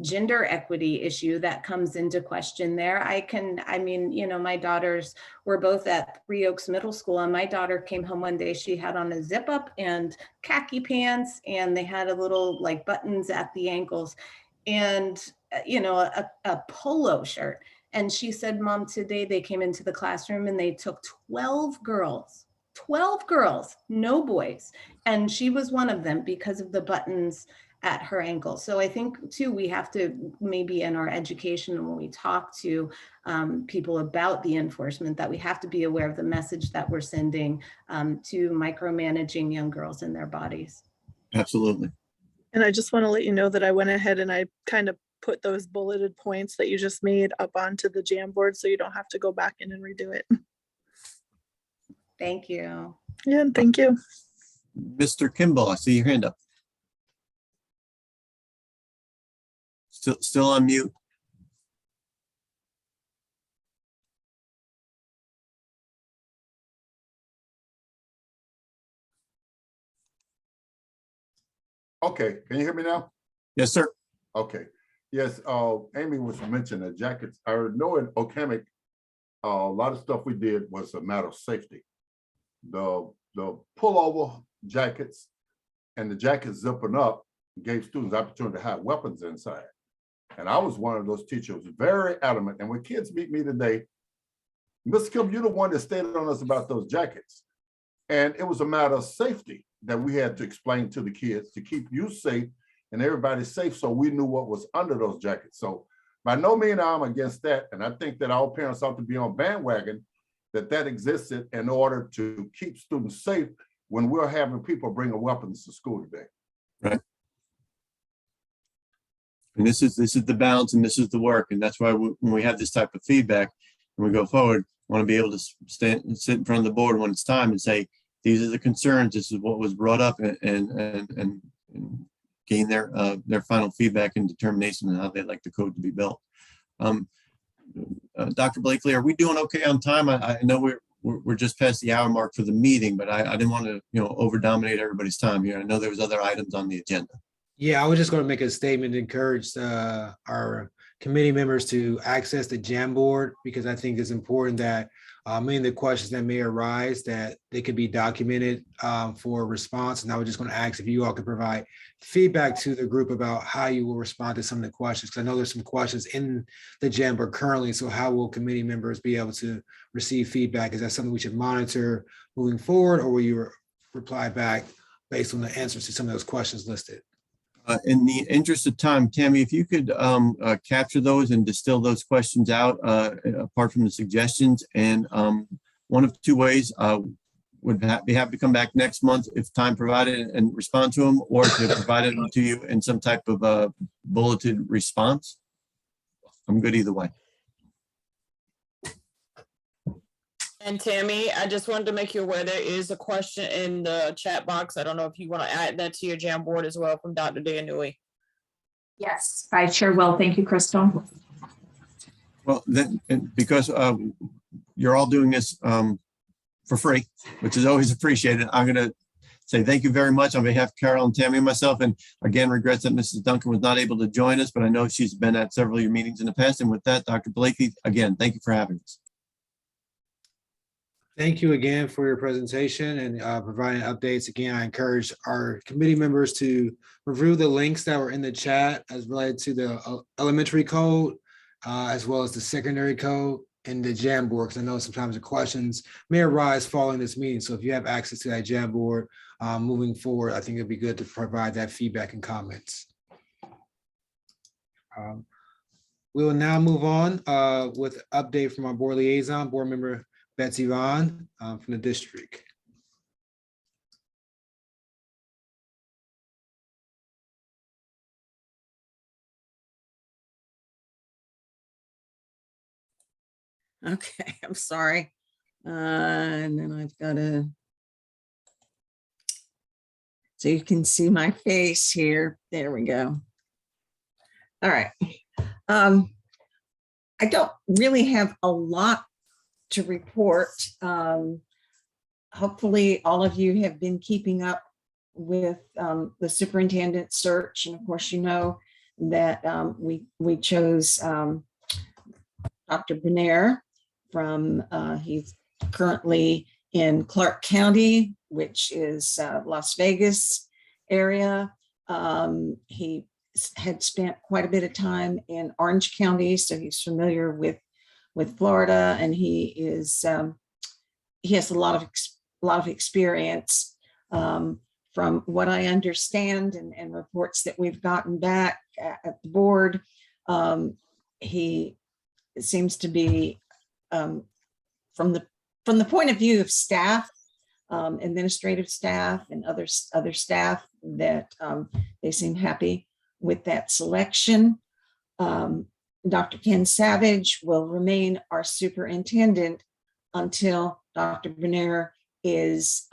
gender equity issue that comes into question there. My daughters were both at Three Oaks Middle School, and my daughter came home one day, she had on a zip up and khaki pants, and they had a little like buttons at the ankles and, a polo shirt. And she said, Mom, today they came into the classroom and they took 12 girls, no boys. And she was one of them because of the buttons at her ankle. So I think too, we have to maybe in our education, when we talk to people about the enforcement, that we have to be aware of the message that we're sending to micromanaging young girls in their bodies. Absolutely. And I just want to let you know that I went ahead and I kind of put those bulleted points that you just made up onto the Jamboard so you don't have to go back in and redo it. Thank you. Yeah, thank you. Mr. Kimball, I see your hand up. Still on mute. Okay, can you hear me now? Yes, sir. Okay. Yes, Amy was mentioning the jackets. I know in OCAMIC, a lot of stuff we did was a matter of safety. The pullover jackets and the jackets zipping up gave students opportunity to have weapons inside. And I was one of those teachers, very adamant. And when kids meet me today, Ms. Kim, you're the one that stated on us about those jackets. And it was a matter of safety that we had to explain to the kids to keep you safe and everybody safe, so we knew what was under those jackets. So by no means I'm against that. And I think that our parents ought to be on bandwagon that existed in order to keep students safe when we're having people bringing weapons to school today. Right. And this is the balance and this is the work. And that's why when we have this type of feedback and we go forward, we want to be able to sit in front of the board when it's time and say, these are the concerns, this is what was brought up, and gain their final feedback and determination on how they'd like the code to be built. Dr. Blakely, are we doing okay on time? I know we're just past the hour mark for the meeting, but I didn't want to, over dominate everybody's time here. I know there was other items on the agenda. Yeah, I was just going to make a statement to encourage our committee members to access the Jamboard, because I think it's important that many of the questions that may arise, that they could be documented for response. And I was just going to ask if you all could provide feedback to the group about how you will respond to some of the questions, because I know there's some questions in the Jamboard currently. So how will committee members be able to receive feedback? Is that something we should monitor moving forward, or will you reply back based on the answers to some of those questions listed? In the interest of time, Tammy, if you could capture those and distill those questions out, apart from the suggestions, and one of two ways, would be happy to come back next month if time provided and respond to them, or to provide them to you in some type of bulleted response. I'm good either way. And Tammy, I just wanted to make you aware there is a question in the chat box. I don't know if you want to add that to your Jamboard as well, from Dr. Danui. Yes, I sure will. Thank you, Crystal. Well, then, because you're all doing this for free, which is always appreciated, I'm going to say thank you very much on behalf of Carol and Tammy and myself. And again, regrets that Mrs. Duncan was not able to join us, but I know she's been at several of your meetings in the past. And with that, Dr. Blakely, again, thank you for having us. Thank you again for your presentation and providing updates. Again, I encourage our committee members to review the links that were in the chat as related to the elementary code, as well as the secondary code and the Jamboard, because I know sometimes the questions may arise following this meeting. So if you have access to that Jamboard moving forward, I think it'd be good to provide that feedback and comments. We will now move on with update from our board liaison, board member Betsy Vaughn from the district. Okay, I'm sorry. And then I've got to, so you can see my face here. There we go. All right. I don't really have a lot to report. Hopefully all of you have been keeping up with the superintendent search. And of course, you know that we chose Dr. Benair from, he's currently in Clark County, which is Las Vegas area. He had spent quite a bit of time in Orange County, so he's familiar with Florida, and he has a lot of experience. From what I understand and reports that we've gotten back at the board, he seems to be from the point of view of staff, administrative staff and other staff, that they seem happy with that selection. Dr. Ken Savage will remain our superintendent until Dr. Benair is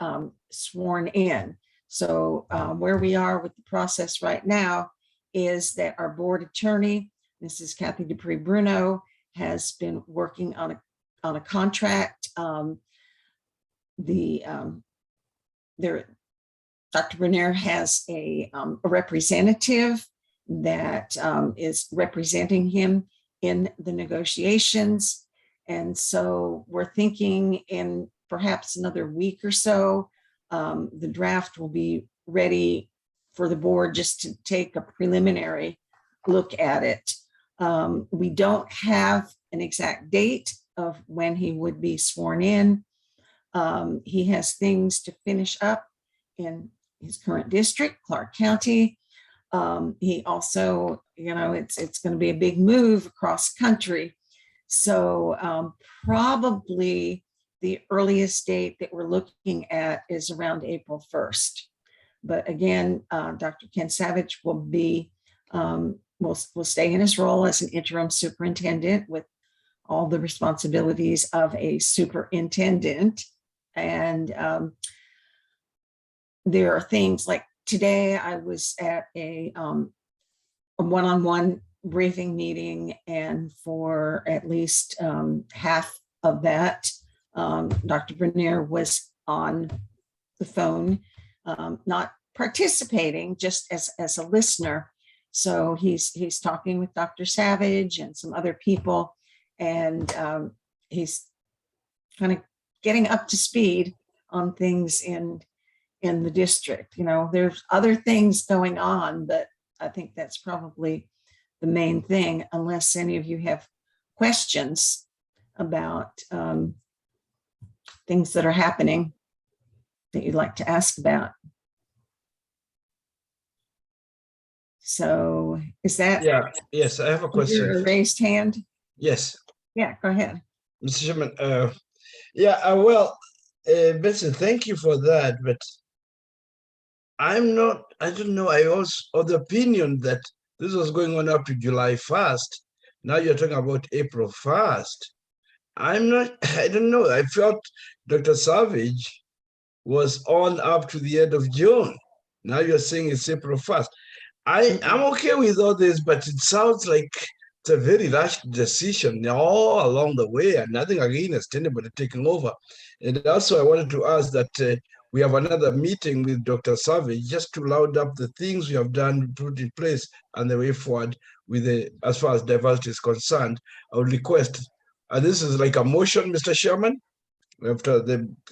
sworn in. So where we are with the process right now is that our board attorney, Mrs. Kathy Dupree Bruno, has been working on a contract. Dr. Benair has a representative that is representing him in the negotiations. And so we're thinking in perhaps another week or so, the draft will be ready for the board just to take a preliminary look at it. We don't have an exact date of when he would be sworn in. He has things to finish up in his current district, Clark County. He also, it's going to be a big move across country. So probably the earliest date that we're looking at is around April 1st. But again, Dr. Ken Savage will be, will stay in his role as an interim superintendent with all the responsibilities of a superintendent. And there are things like today I was at a one-on-one briefing meeting, and for at least half of that, Dr. Bernier was on the phone, not participating, just as a listener. So he's talking with Dr. Savage and some other people, and he's kind of getting up to speed on things in the district. You know, there's other things going on, but I think that's probably the main thing, unless any of you have questions about things that are happening that you'd like to ask about. So is that? Yeah, yes, I have a question. Your raised hand? Yes. Yeah, go ahead. Mr. Chairman, Betsy, thank you for that, but I don't know, I was of the opinion that this was going on up to July 1st. Now you're talking about April 1st. I don't know, I felt Dr. Savage was on up to the end of June. Now you're saying it's April 1st. I'm okay with all this, but it sounds like it's a very rash decision all along the way, and nothing against anybody taking over. And also, I wanted to ask that we have another meeting with Dr. Savage just to load up the things we have done, put in place, and the way forward with as far as diversity is concerned. I would request, and this is like a motion, Mr. Chairman, after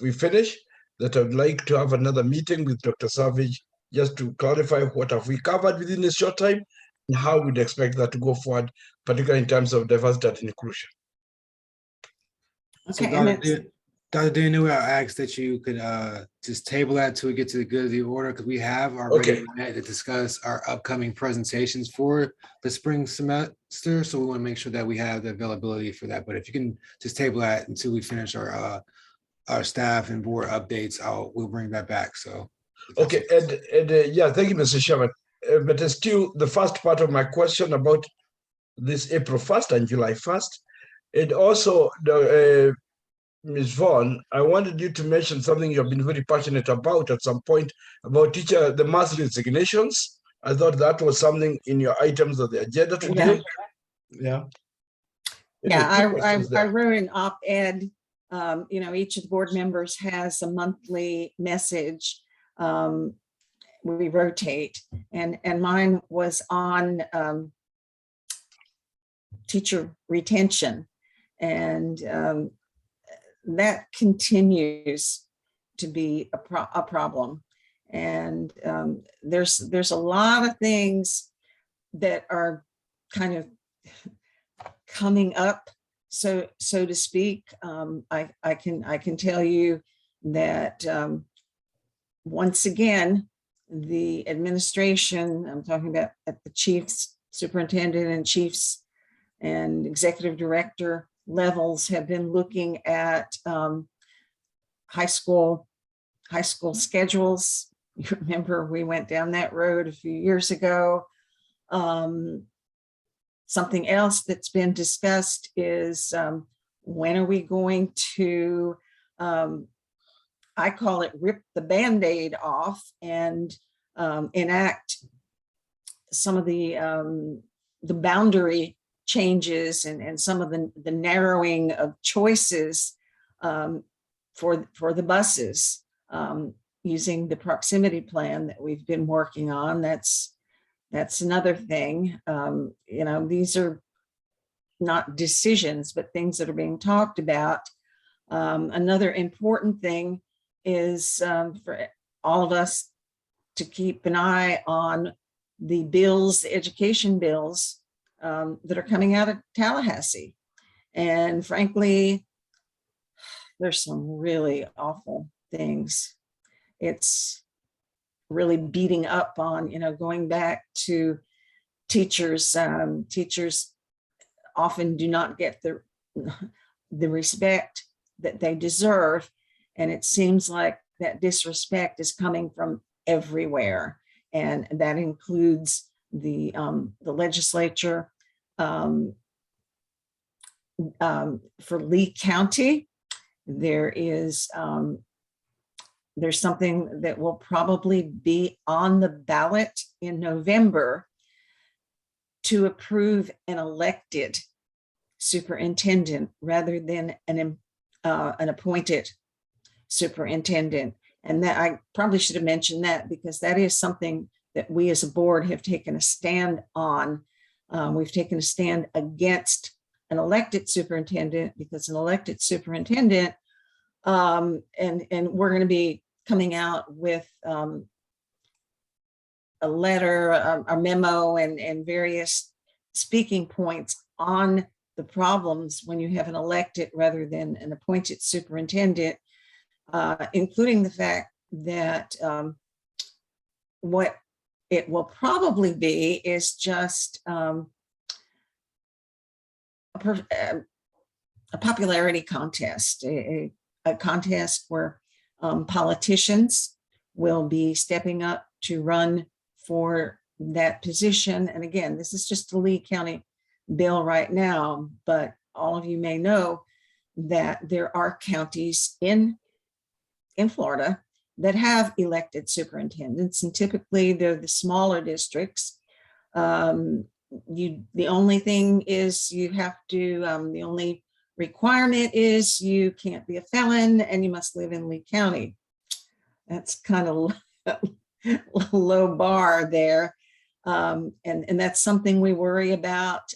we finish, that I would like to have another meeting with Dr. Savage just to clarify what have we covered within a short time and how we'd expect that to go forward, particularly in terms of diversity and inclusion. So Okay, Dr. Danu, I asked that you could just table that till we get to the good of the order, because we have already met to discuss our upcoming presentations for the spring semester. So we want to make sure that we have the availability for that. But if you can just table that until we finish our staff and board updates, we'll bring that back. So. Okay, yeah, thank you, Mr. Chairman. But still, the first part of my question about this April 1st and July 1st, and also, Ms. Vaughn, I wanted you to mention something you've been very passionate about at some point about the mass resignations. I thought that was something in your items of the agenda today. Yeah. I wrote an op-ed. Each of the board members has a monthly message. We rotate, and mine was on teacher retention, and that continues to be a problem. And there's a lot of things that are kind of coming up, so to speak. I can tell you that once again, the administration, I'm talking about at the chiefs, superintendent and chiefs and executive director levels, have been looking at high school schedules. You remember we went down that road a few years ago. Something else that's been discussed is when are we going to, I call it rip the Band-Aid off and enact some of the boundary changes and some of the narrowing of choices for the buses, using the proximity plan that we've been working on. That's another thing. These are not decisions, but things that are being talked about. Another important thing is for all of us to keep an eye on the bills, the education bills that are coming out of Tallahassee. And frankly, there's some really awful things. It's really beating up on, going back to teachers. Teachers often do not get the respect that they deserve. And it seems like that disrespect is coming from everywhere. And that includes the legislature. For Lee County, there's something that will probably be on the ballot in November to approve an elected superintendent rather than an appointed superintendent. And that I probably should have mentioned that, because that is something that we as a board have taken a stand on. We've taken a stand against an elected superintendent, because an elected superintendent, and we're going to be coming out with a letter, a memo, and various speaking points on the problems when you have an elected rather than an appointed superintendent, including the fact that what it will probably be is just a popularity contest, a contest where politicians will be stepping up to run for that position. And again, this is just the Lee County bill right now, but all of you may know that there are counties in Florida that have elected superintendents, and typically they're the smaller districts. The only thing is you have to, the only requirement is you can't be a felon and you must live in Lee County. That's kind of low bar there. And that's something we worry about.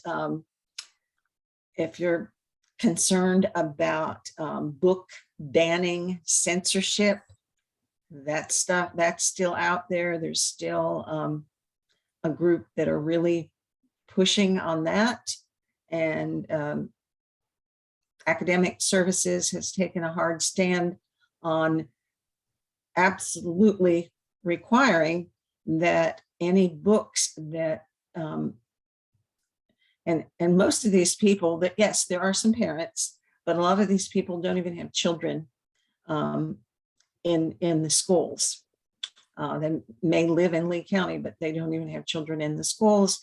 If you're concerned about book banning censorship, that stuff, that's still out there. There's still a group that are really pushing on that. And Academic Services has taken a hard stand on absolutely requiring that any books that and most of these people, that yes, there are some parents, but a lot of these people don't even have children in the schools. They may live in Lee County, but they don't even have children in the schools.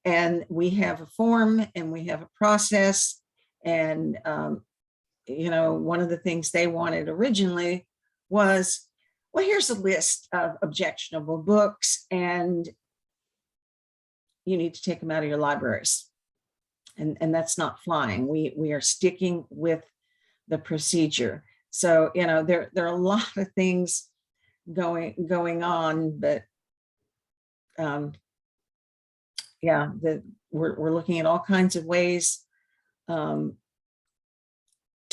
And we have a form and we have a process. And you know, one of the things they wanted originally was, well, here's a list of objectionable books and you need to take them out of your libraries. And that's not flying. We are sticking with the procedure. So, you know, there are a lot of things going on, but yeah, we're looking at all kinds of ways to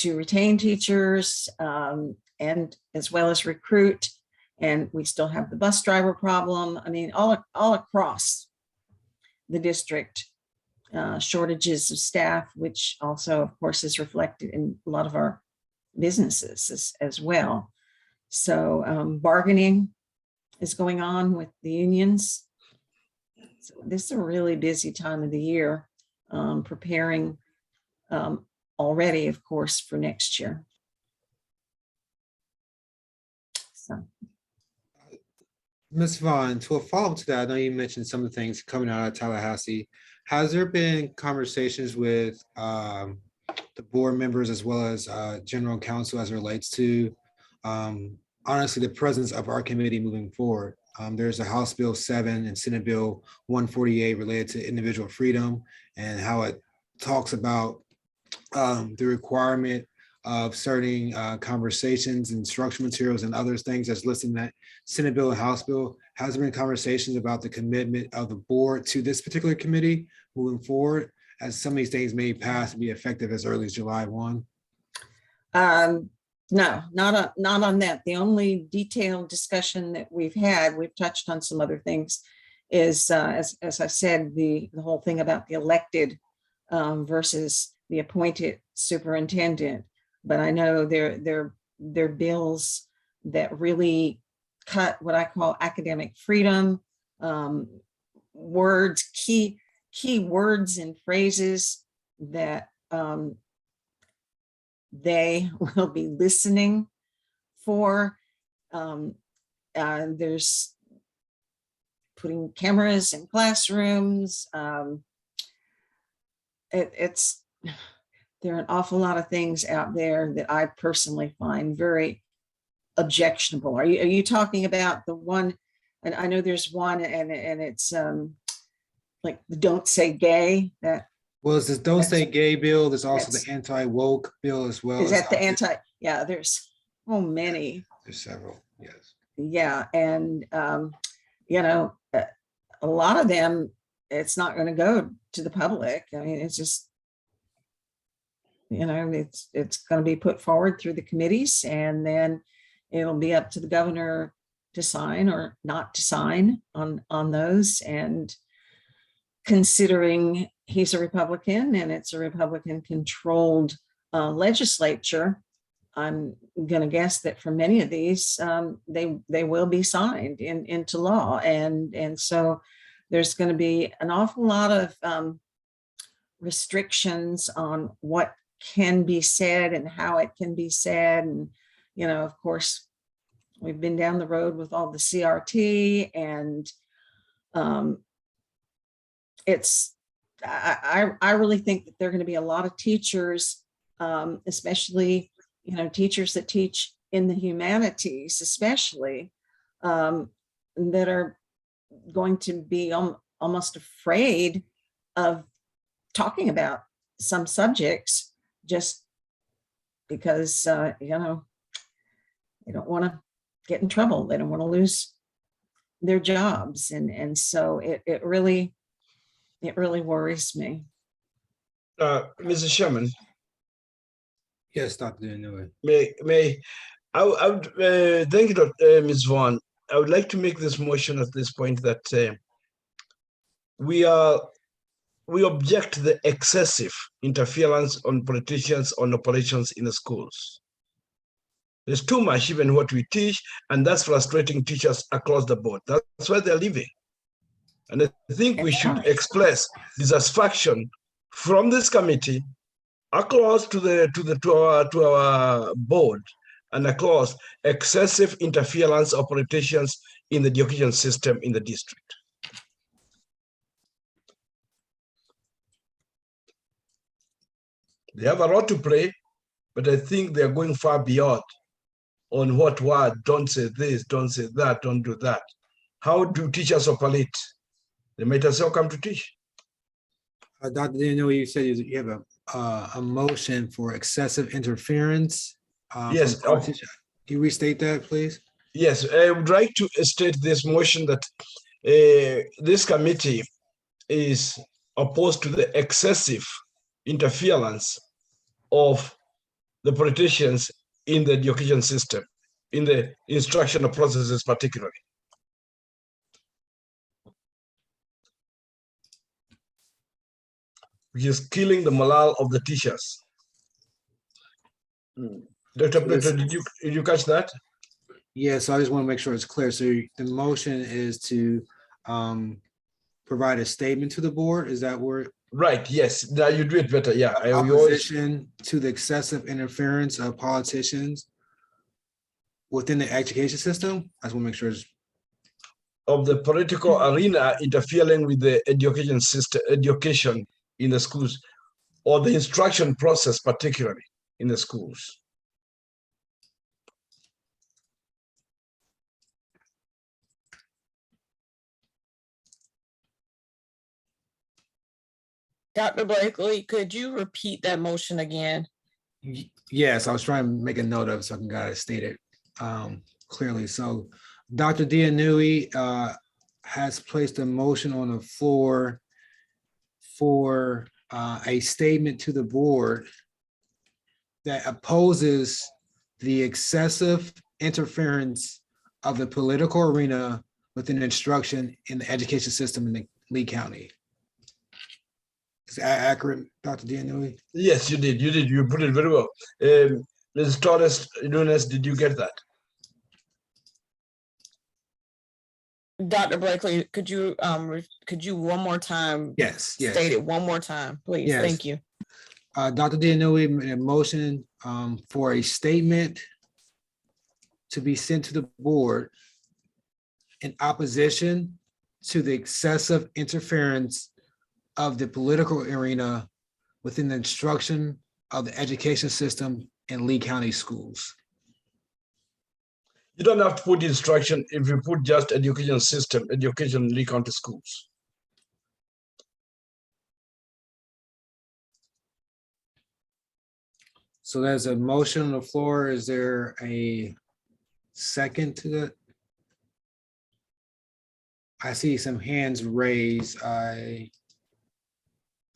retain teachers and as well as recruit. And we still have the bus driver problem. I mean, all across the district, shortages of staff, which also, of course, is reflected in a lot of our businesses as well. So bargaining is going on with the unions. So this is a really busy time of the year, preparing already, of course, for next year. So. Ms. Vaughn, to a follow-up to that, I know you mentioned some of the things coming out of Tallahassee. Has there been conversations with the board members as well as general counsel as it relates to honestly the presence of our committee moving forward? There's a House Bill 7 and Senate Bill 148 related to individual freedom and how it talks about the requirement of certain conversations, instruction materials, and other things that's listed in that Senate bill and House bill. Has there been conversations about the commitment of the board to this particular committee moving forward, as some of these things may pass and be effective as early as July 1? No, not on that. The only detailed discussion that we've had, we've touched on some other things, is as I said, the whole thing about the elected versus the appointed superintendent. But I know they're bills that really cut what I call academic freedom, words, key words and phrases that they will be listening for. There's putting cameras in classrooms. There are an awful lot of things out there that I personally find very objectionable. Are you talking about the one? And I know there's one, and it's like the Don't Say Gay, that Well, it's this Don't Say Gay bill. There's also the anti-woke bill as well. is that the anti, yeah, there's so many. There's several, yes. Yeah, and you know, a lot of them, it's not going to go to the public. I mean, it's just, you know, it's going to be put forward through the committees, and then it'll be up to the governor to sign or not to sign on those. And considering he's a Republican and it's a Republican controlled legislature, I'm going to guess that for many of these, they will be signed into law. And so there's going to be an awful lot of restrictions on what can be said and how it can be said. And, you know, of course, we've been down the road with all the CRT, and I really think that there are going to be a lot of teachers, especially, you know, teachers that teach in the humanities, especially, that are going to be almost afraid of talking about some subjects just because, you know, they don't want to get in trouble. They don't want to lose their jobs. And so it really worries me. Mr. Sherman. Yes, Dr. Inouye. Thank you, Ms. Vaughn. I would like to make this motion at this point that we object to the excessive interference on politicians on operations in the schools. There's too much even what we teach, and that's frustrating teachers across the board. That's why they're leaving. And I think we should express dissatisfaction from this committee across to our board and across excessive interference of politicians in the education system in the district. They have a lot to play, but I think they're going far beyond on what word, don't say this, don't say that, don't do that. How do teachers operate? They might as well come to teach. Dr. Inouye, you said you have a motion for excessive interference. Yes. Can you restate that, please? Yes, I would like to state this motion that this committee is opposed to the excessive interference of the politicians in the education system, in the instructional processes particularly. Which is killing the morale of the teachers. Dr. Peter, did you catch that? Yeah, so I just want to make sure it's clear. So the motion is to provide a statement to the board. Is that where? Right, yes, now you do it better, yeah. Opposition to the excessive interference of politicians within the education system? I just want to make sure it's of the political arena interfering with the education system, education in the schools, or the instruction process, particularly in the schools. Dr. Blakely, could you repeat that motion again? Yes, I was trying to make a note of it so I can get it stated clearly. So Dr. Inouye has placed a motion on the floor for a statement to the board that opposes the excessive interference of the political arena within instruction in the education system in the Lee County. Is that accurate, Dr. Inouye? Yes, you did. You put it very well. Ms. Torres Nunes, did you get that? Dr. Blakely, could you one more time? Yes. State it one more time, please. Yes. Thank you. Dr. Inouye made a motion for a statement to be sent to the board in opposition to the excessive interference of the political arena within the instruction of the education system in Lee County schools. You don't have to put instruction if you put just education system, education in Lee County schools. So there's a motion on the floor. Is there a second to that? I see some hands raised.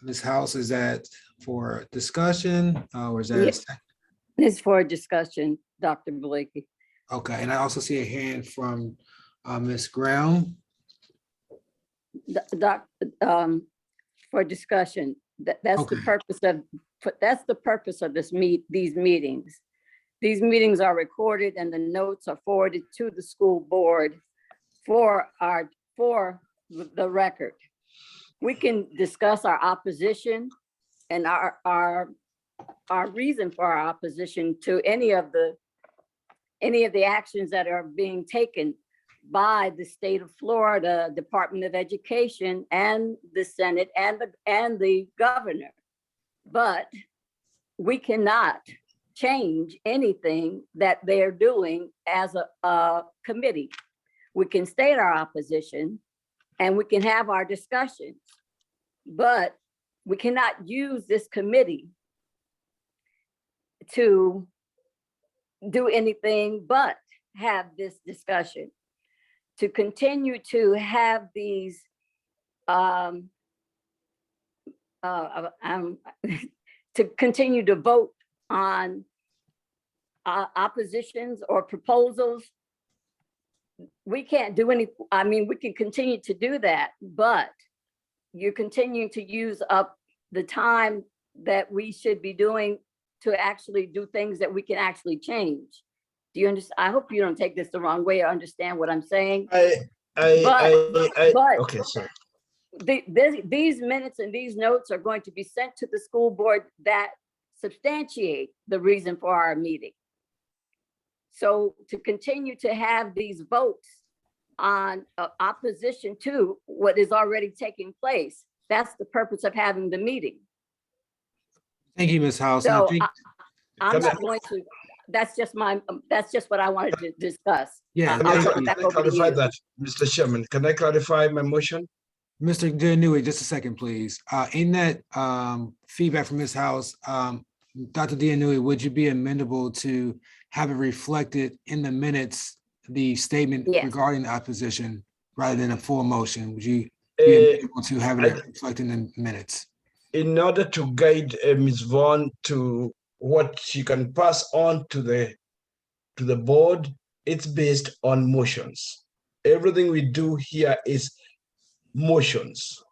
Ms. House, is that for discussion or is that? Yes. It's for discussion, Dr. Blakey. Okay, and I also see a hand from Ms. Brown. For discussion. That's the purpose of these meetings. These meetings are recorded and the notes are forwarded to the school board for the record. We can discuss our opposition and our reason for our opposition to any of the actions that are being taken by the state of Florida, Department of Education, and the Senate and the governor. But we cannot change anything that they're doing as a committee. We can state our opposition and we can have our discussions, but we cannot use this committee to do anything but have this discussion, to continue to have these to continue to vote on oppositions or proposals. We can't do any, I mean, we can continue to do that, but you're continuing to use up the time that we should be doing to actually do things that we can actually change. Do you understand? I hope you don't take this the wrong way or understand what I'm saying. Okay, sorry. These minutes and these notes are going to be sent to the school board that substantiate the reason for our meeting. So to continue to have these votes on opposition to what is already taking place, that's the purpose of having the meeting. Thank you, Ms. House. So I'm not going to, that's just what I wanted to discuss. Yeah. Can I clarify that, Mr. Chairman? Can I clarify my motion? Mr. Denui, just a second, please. In that feedback from Ms. House, Dr. Denui, would you be amenable to have it reflected in the minutes, the statement regarding the opposition rather than a full motion? Would you be able to have it reflected in the minutes? In order to guide Ms. Vaughn to what she can pass on to the board, it's based on motions. Everything we do here is motions.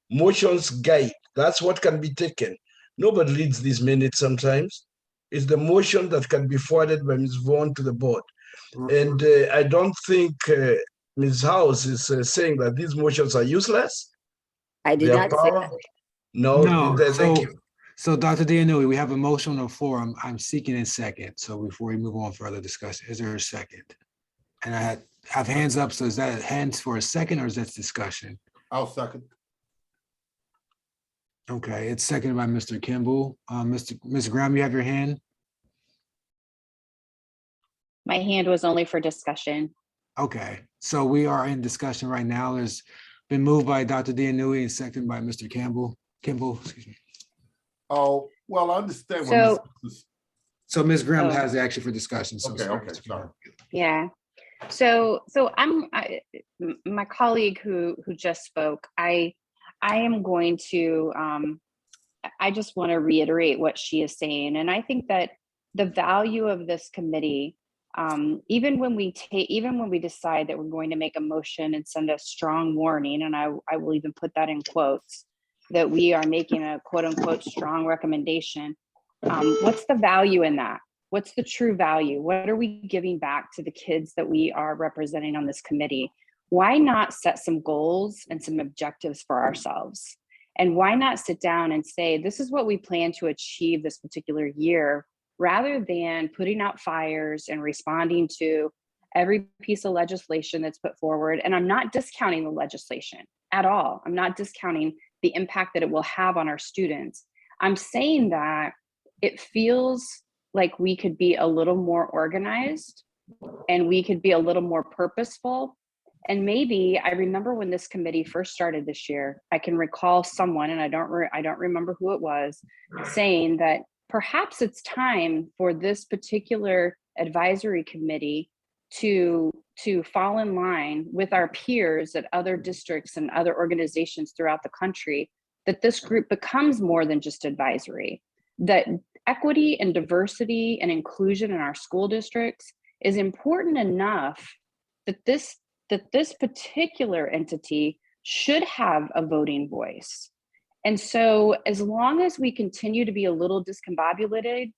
Motions guide. That's what can be taken. Nobody reads these minutes sometimes. It's the motion that can be forwarded by Ms. Vaughn to the board. And I don't think Ms. House is saying that these motions are useless. I did not say that. No. Thank you. So Dr. Denui, we have a motion on the floor. I'm seeking a second. So before we move on further discussion, is there a second? And I have hands up. So is that hands for a second or is that discussion? I'll second. Okay, it's seconded by Mr. Kimball. Ms. Graham, you have your hand? My hand was only for discussion. Okay, so we are in discussion right now. It's been moved by Dr. Denui and seconded by Mr. Kimball, excuse me. Oh, well, I understand. So Ms. Graham has the action for discussion. So okay, sorry. Yeah. So my colleague who just spoke, I am going to, I just want to reiterate what she is saying. And I think that the value of this committee, even when we decide that we're going to make a motion and send a strong warning, and I will even put that in quotes, that we are making a quote unquote strong recommendation. What's the value in that? What's the true value? What are we giving back to the kids that we are representing on this committee? Why not set some goals and some objectives for ourselves? And why not sit down and say, this is what we plan to achieve this particular year, rather than putting out fires and responding to every piece of legislation that's put forward. And I'm not discounting the legislation at all. I'm not discounting the impact that it will have on our students. I'm saying that it feels like we could be a little more organized and we could be a little more purposeful. And maybe I remember when this committee first started this year, I can recall someone, and I don't remember who it was, saying that perhaps it's time for this particular advisory committee to fall in line with our peers at other districts and other organizations throughout the country, that this group becomes more than just advisory, that equity and diversity and inclusion in our school districts is important enough that this particular entity should have a voting voice. And so as long as we continue to be a little discombobulated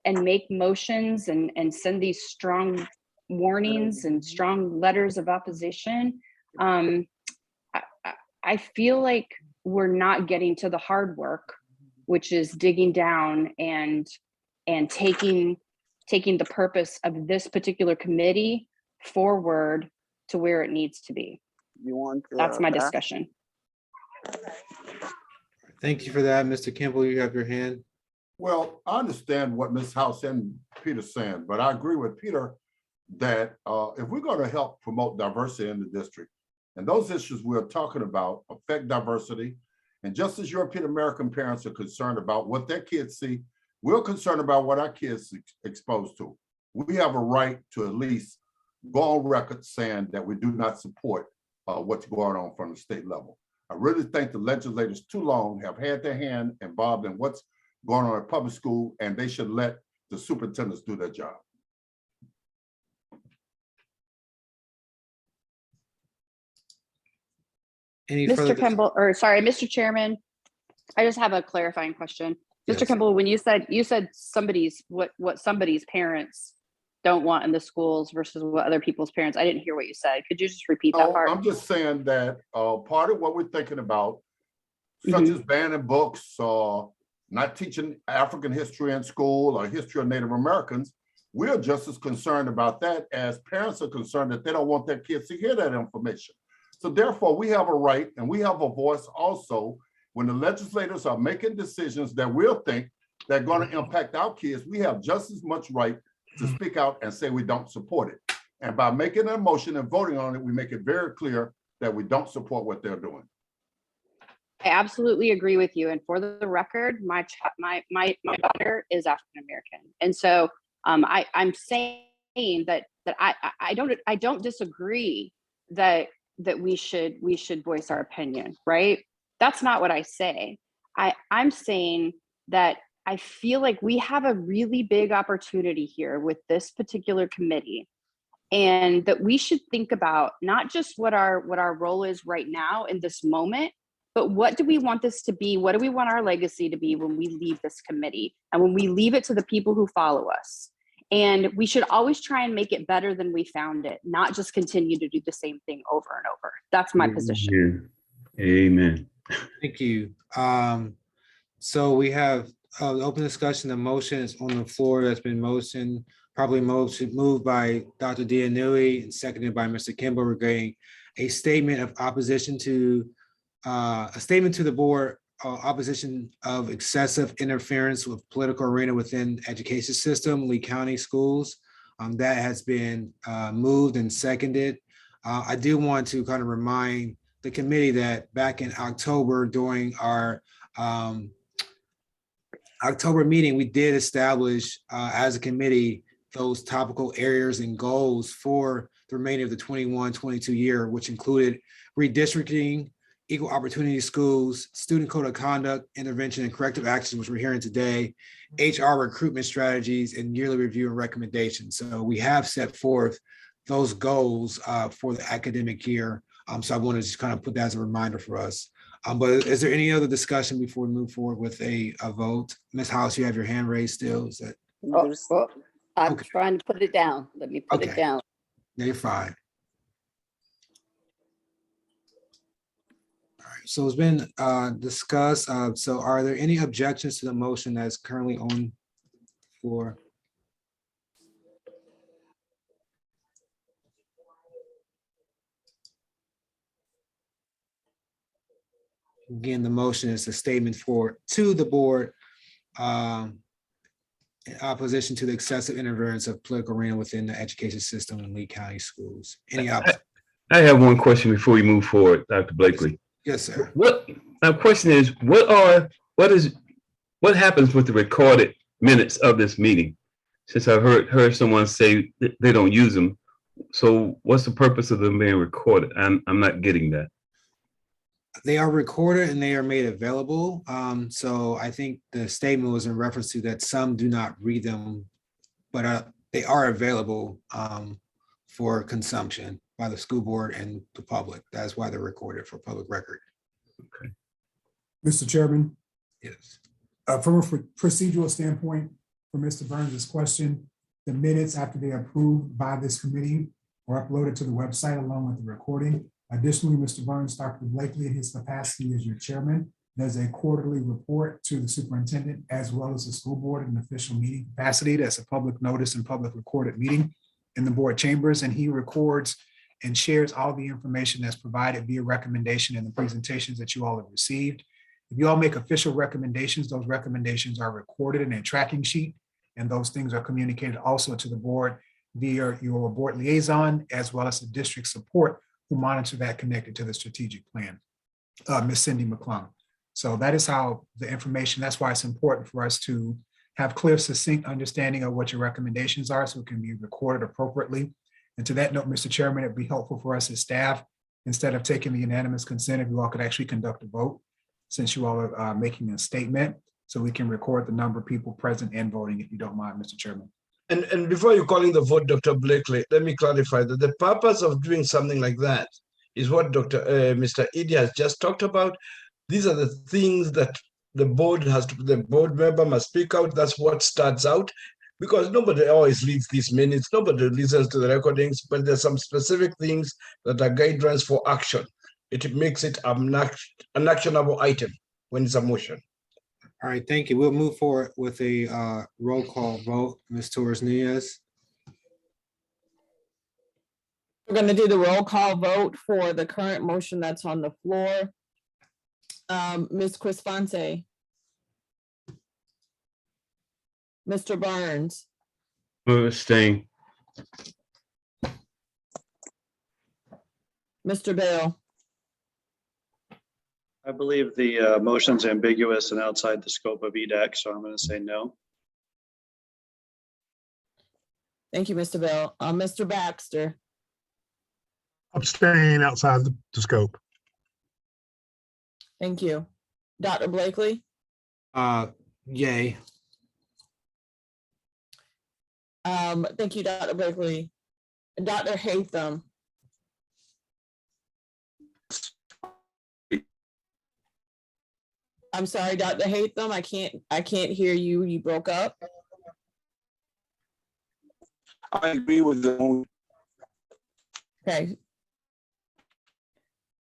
and make motions and send these strong warnings and strong letters of opposition, I feel like we're not getting to the hard work, which is digging down and taking the purpose of this particular committee forward to where it needs to be. That's my discussion. Thank you for that, Mr. Kimball. You have your hand. Well, I understand what Ms. House and Peter's saying, but I agree with Peter that if we're going to help promote diversity in the district, and those issues we're talking about affect diversity, and just as European American parents are concerned about what their kids see, we're concerned about what our kids are exposed to. We have a right to at least go on record saying that we do not support what's going on from the state level. I really think the legislators too long have had their hand involved in what's going on at public school, and they should let the superintendents do their job. Mr. Kimball, or sorry, Mr. Chairman, I just have a clarifying question. Yes. Mr. Kimball, when you said somebody's what somebody's parents don't want in the schools versus what other people's parents, I didn't hear what you said. Could you just repeat that part? I'm just saying that part of what we're thinking about, such as banning books or not teaching African history in school or history of Native Americans, we're just as concerned about that as parents are concerned that they don't want their kids to hear that information. So therefore, we have a right and we have a voice also when the legislators are making decisions that we'll think that are going to impact our kids. We have just as much right to speak out and say we don't support it. And by making a motion and voting on it, we make it very clear that we don't support what they're doing. I absolutely agree with you. And for the record, my daughter is African American, and so I'm saying that I don't disagree that we should voice our opinion, right? That's not what I say. I'm saying that I feel like we have a really big opportunity here with this particular committee, and that we should think about not just what our role is right now in this moment, but what do we want this to be? What do we want our legacy to be when we leave this committee and when we leave it to the people who follow us? And we should always try and make it better than we found it, not just continue to do the same thing over and over. That's my position. Amen. Thank you. So we have open discussion. The motion is on the floor. That's been probably moved by Dr. Dianui and seconded by Mr. Kimball regarding a statement of opposition to the board, opposition of excessive interference with political arena within education system, Lee County schools. That has been moved and seconded. I do want to kind of remind the committee that back in October during our October meeting, we did establish as a committee those topical areas and goals for the remainder of the 21-22 year, which included redistricting, equal opportunity schools, student code of conduct, intervention and corrective actions, which we're hearing today, HR recruitment strategies, and yearly review and recommendations. So we have set forth those goals for the academic year. So I want to just kind of put that as a reminder for us. But is there any other discussion before we move forward with a vote? Ms. House, you have your hand raised still. Is that? I'm okay. Trying to put it down. Let me put it down. No, you're fine. All right, so it's been discussed. So are there any objections to the motion that's currently on the floor? Again, the motion is a statement to the board in opposition to the excessive interference of political arena within the education system in Lee County schools. Any opposition? I have one question before we move forward, Dr. Blakely. Yes, sir. My question is, what is what happens with the recorded minutes of this meeting? Since I've heard someone say that they don't use them. So what's the purpose of them being recorded? I'm not getting that. They are recorded and they are made available. So I think the statement was in reference to that some do not read them, but they are available for consumption by the school board and the public. That's why they're recorded for public record. Okay. Mr. Chairman, Yes. from a procedural standpoint, for Mr. Burns' question, the minutes after they are approved by this committee are uploaded to the website along with the recording. Additionally, Mr. Burns, Dr. Blakely, in his capacity as your chairman, does a quarterly report to the superintendent as well as the school board in an official meeting capacity. That's a public notice and public recorded meeting in the board chambers, and he records and shares all the information that's provided via recommendation in the presentations that you all have received. If you all make official recommendations, those recommendations are recorded in a tracking sheet, and those things are communicated also to the board via your board liaison, as well as the district support who monitor that connected to the strategic plan, Ms. Cindy McClung. So that is how the information, that's why it's important for us to have clear, succinct understanding of what your recommendations are so it can be recorded appropriately. And to that note, Mr. Chairman, it'd be helpful for us as staff, instead of taking the unanimous consent, if you all could actually conduct a vote, since you all are making a statement, so we can record the number of people present and voting, if you don't mind, Mr. Chairman. And before you calling the vote, Dr. Blakely, let me clarify that the purpose of doing something like that is what Mr. Edie has just talked about. These are the things that the board member must speak out. That's what starts out, because nobody always reads these minutes, nobody listens to the recordings, but there's some specific things that are guidelines for action. It makes it an actionable item when it's a motion. All right, thank you. We'll move forward with a roll call vote. Ms. Torres Nunez. We're going to do the roll call vote for the current motion that's on the floor. Ms. Crisfonte. Mr. Burns. Abstain. Mr. Bell. I believe the motion's ambiguous and outside the scope of EDAC, so I'm going to say no. Thank you, Mr. Bell. Mr. Baxter. Abstain, outside the scope. Thank you. Dr. Blakely. Yay. Thank you, Dr. Blakely. Dr. Hatham. I'm sorry, Dr. Hatham, I can't hear you. You broke up. I agree with the. Okay.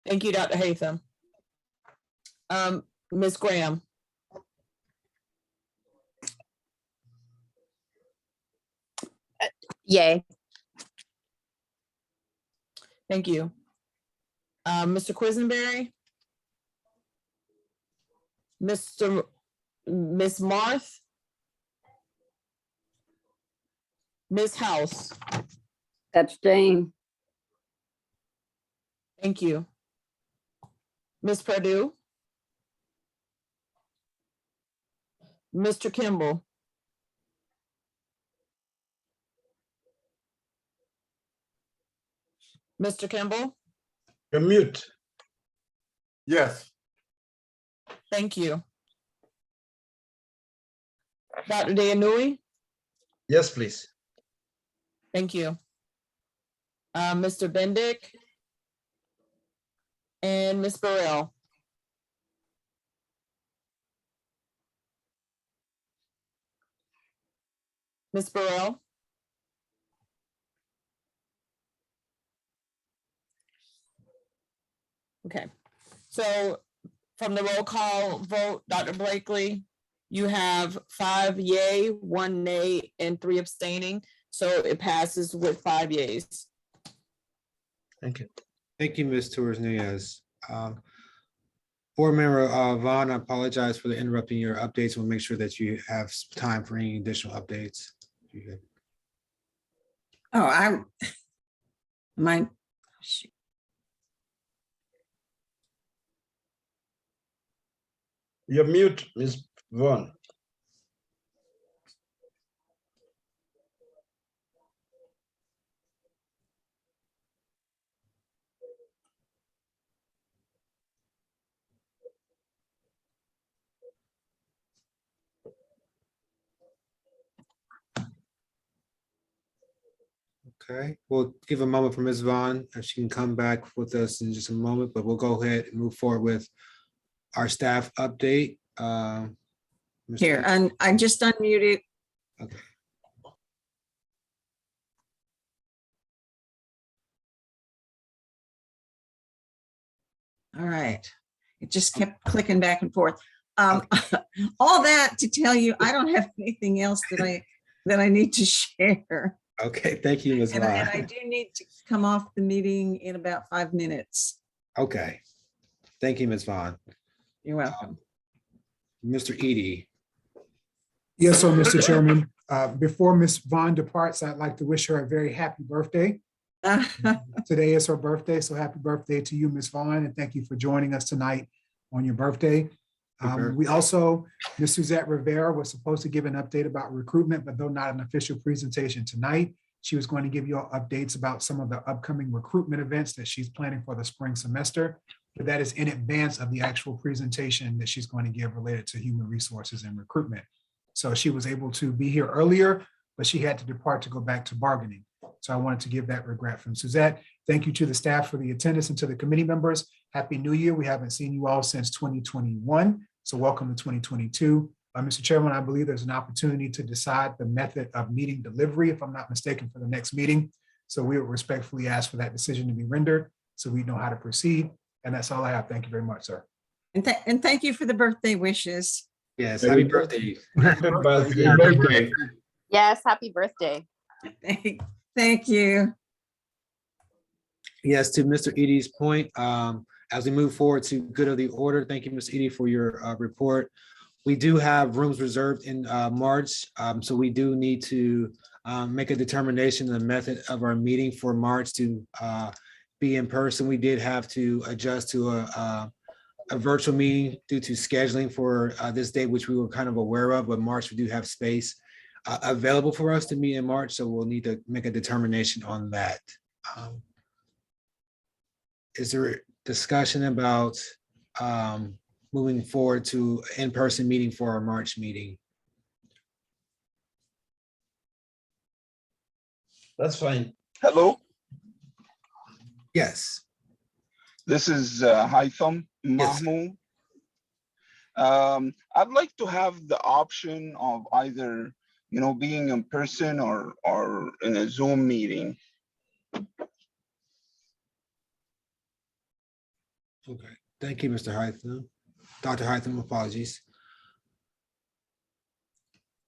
Thank you, Dr. Hatham. Ms. Graham. Yay. Thank you. Mr. Quisenberry. Miss Marth. Ms. House. Abstain. Thank you. Ms. Purdue. Mr. Kimball. Mr. Kimball. You're mute. Yes. Thank you. Dr. Dayanui. Yes, please. Thank you. Mr. Bendick. And Ms. Burrell. Ms. Burrell. Okay, so from the roll call vote, Dr. Blakely, you have 5 yay, 1 nay, and 3 abstaining. So it passes with 5 yays. Thank you. Thank you, Ms. Torres Nunez. Board member Vaughn, I apologize for interrupting your updates. We'll make sure that you have time for any additional updates. Oh, shoot. You're mute, Ms. Vaughn. Okay, we'll give a moment for Ms. Vaughn, if she can come back with us in just a moment, but we'll go ahead and move forward with our staff update. Mr. Here, and I just unmuted. Okay. All right. It just kept clicking back and forth. All that to tell you, I don't have anything else that I need to share. Okay, thank you, Ms. And Vaughn. I do need to come off the meeting in about 5 minutes. Okay, thank you, Ms. Vaughn. You're welcome. Mr. Edie. Yes, sir, Mr. Chairman. Before Ms. Vaughn departs, I'd like to wish her a very happy birthday. Today is her birthday, so happy birthday to you, Ms. Vaughn, and thank you for joining us tonight on your birthday. We also, Ms. Suzette Rivera was supposed to give an update about recruitment, but though not an official presentation tonight, she was going to give you all updates about some of the upcoming recruitment events that she's planning for the spring semester. But that is in advance of the actual presentation that she's going to give related to human resources and recruitment. So she was able to be here earlier, but she had to depart to go back to bargaining. So I wanted to give that regret from Suzette. Thank you to the staff for the attendance and to the committee members. Happy New Year. We haven't seen you all since 2021. So welcome to 2022. Mr. Chairman, I believe there's an opportunity to decide the method of meeting delivery, if I'm not mistaken, for the next meeting. So we would respectfully ask for that decision to be rendered so we know how to proceed. And that's all I have. Thank you very much, sir. And thank you for the birthday wishes. Yes, happy birthday. Happy birthday. Yes, happy birthday. Thank you. Yes, to Mr. Edie's point, as we move forward to good of the order, thank you, Ms. Edie, for your report. We do have rooms reserved in March, so we do need to make a determination of the method of our meeting for March to be in person. We did have to adjust to a virtual meeting due to scheduling for this date, which we were kind of aware of, but March we do have space available for us to meet in March, so we'll need to make a determination on that. Is there a discussion about moving forward to in-person meeting for our March meeting? That's fine. Hello, Yes. this is Haitham Mahmoud. I'd like to have the option of either, being in person or in a Zoom meeting. Okay, thank you, Mr. Hytham. Dr. Hytham, apologies.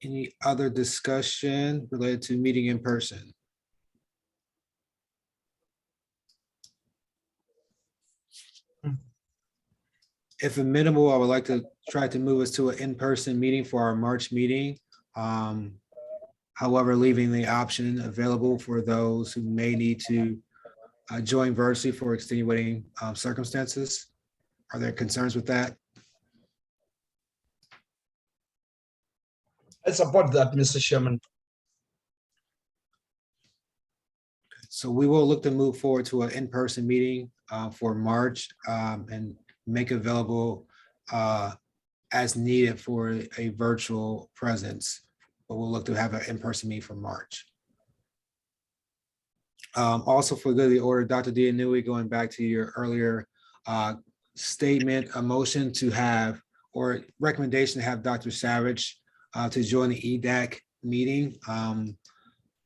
Any other discussion related to meeting in person? If amenable, I would like to try to move us to an in-person meeting for our March meeting. However, leaving the option available for those who may need to join virtually for extenuating circumstances. Are there concerns with that? I support that, Mr. Chairman. So we will look to move forward to an in-person meeting for March and make available as needed for a virtual presence, but we'll look to have an in-person meeting for March. Also for good of the order, Dr. Dianui, going back to your earlier statement, a motion to have, or recommendation to have Dr. Savage to join the EDAC meeting.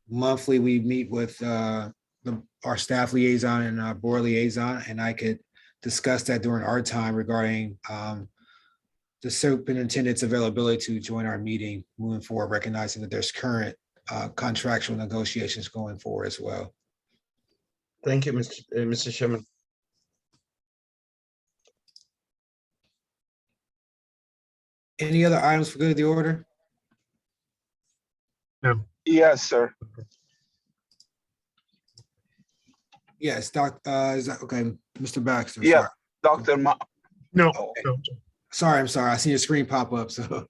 Monthly, we meet with our staff liaison and our board liaison, and I could discuss that during our time regarding the superintendent's availability to join our meeting moving forward, recognizing that there's current contractual negotiations going forward as well. Thank you, Mr. Chairman. Any other items for good of the order? No. Yes, sir. Yes, is that okay, Mr. Baxter? Yeah, sorry. Dr. No. Okay. Sorry, I'm sorry. I see your screen pop up. So,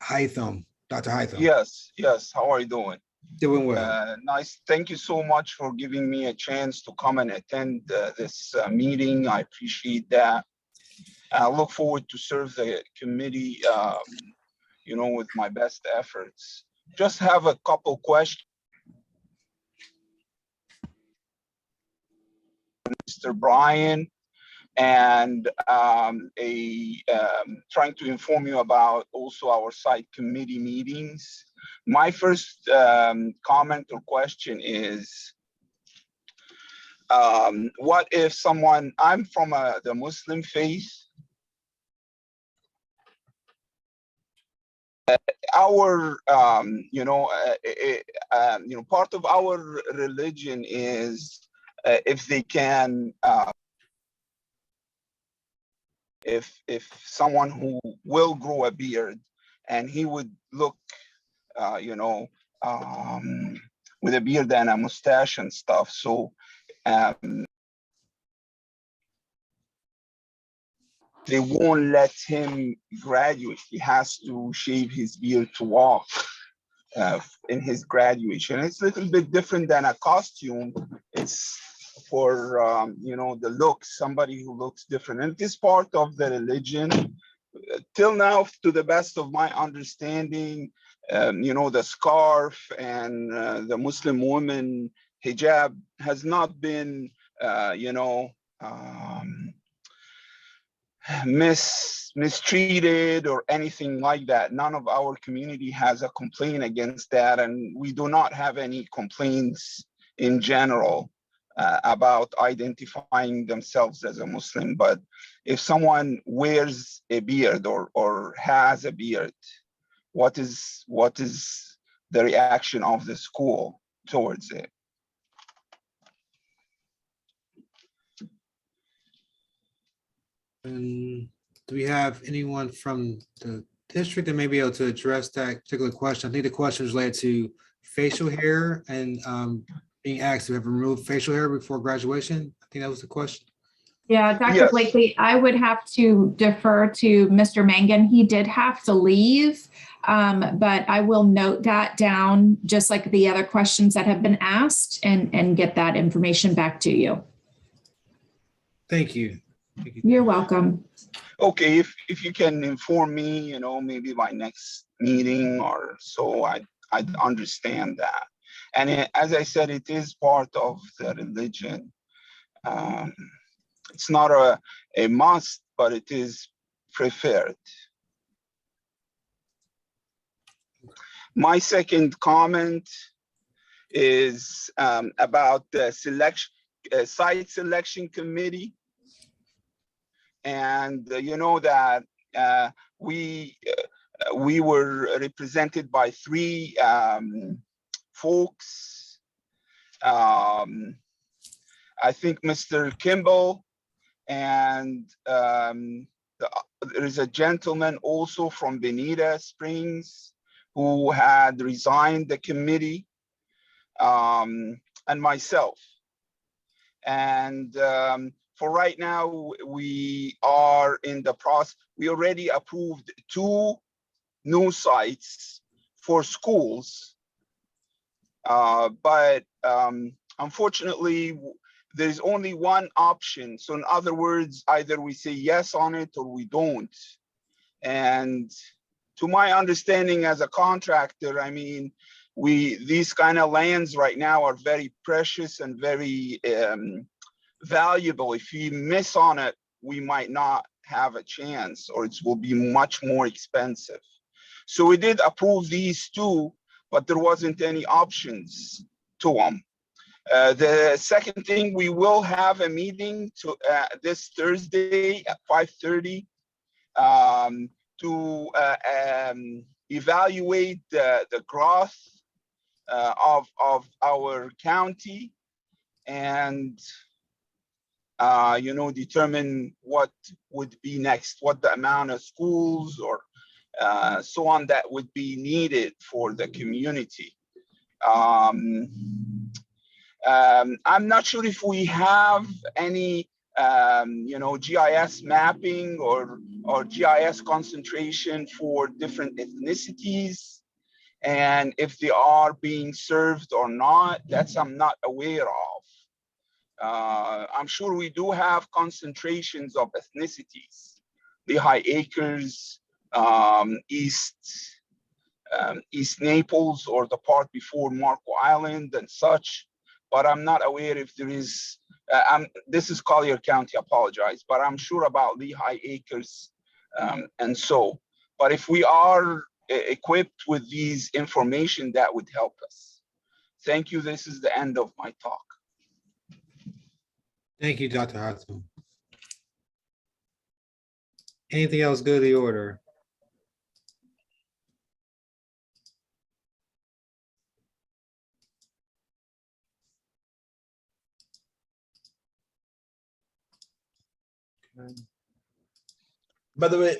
Hytham, Dr. Hytham. Yes. How are you doing? Doing well. Nice. Thank you so much for giving me a chance to come and attend this meeting. I appreciate that. I look forward to serve the committee, with my best efforts. Just have a couple questions. Mr. Brian, and trying to inform you about also our site committee meetings. My first comment or question is, what if someone, I'm from the Muslim faith. Our, part of our religion is if they can, if someone who will grow a beard and he would look, with a beard and a mustache and stuff. So they won't let him graduate. He has to shave his beard to walk in his graduation. It's a little bit different than a costume. It's for, the looks, somebody who looks different. And this part of the religion, till now, to the best of my understanding, the scarf and the Muslim woman hijab has not been, mistreated or anything like that. None of our community has a complaint against that, and we do not have any complaints in general about identifying themselves as a Muslim. But if someone wears a beard or has a beard, what is the reaction of the school towards it? And do we have anyone from the district that may be able to address that particular question? I think the question is related to facial hair and being asked to have removed facial hair before graduation. I think that was the question. Yeah, Dr. Yes. Blakely, I would have to defer to Mr. Mangan. He did have to leave, but I will note that down, just like the other questions that have been asked, and get that information back to you. Thank you. Thank you. You're welcome. Okay, if you can inform me, maybe by next meeting or so, I'd understand that. And as I said, it is part of the religion. It's not a must, but it is preferred. My second comment is about the site selection committee. And you know that we were represented by three folks. I think Mr. Kimball, and there is a gentleman also from Bonita Springs who had resigned the committee, and myself. And for right now, we are in the process. We already approved 2 new sites for schools, but unfortunately, there's only one option. So in other words, either we say yes on it or we don't. And to my understanding as a contractor, I mean, these kind of lands right now are very precious and very valuable. If we miss on it, we might not have a chance, or it will be much more expensive. So we did approve these 2, but there wasn't any options to them. The second thing, we will have a meeting this Thursday at 5:30 to evaluate the growth of our county, and determine what would be next, what the amount of schools or so on that would be needed for the community. I'm not sure if we have any GIS mapping or GIS concentration for different ethnicities, and if they are being served or not. That's I'm not aware of. I'm sure we do have concentrations of ethnicities, the High Acres, East Naples, or the part before Marco Island and such, but I'm not aware if there is this is Collier County, apologize, but I'm sure about Lehigh Acres and so. But if we are equipped with these information, that would help us. Thank you. This is the end of my talk. Thank you, Dr. Hatem. Anything else good of the order? By the way,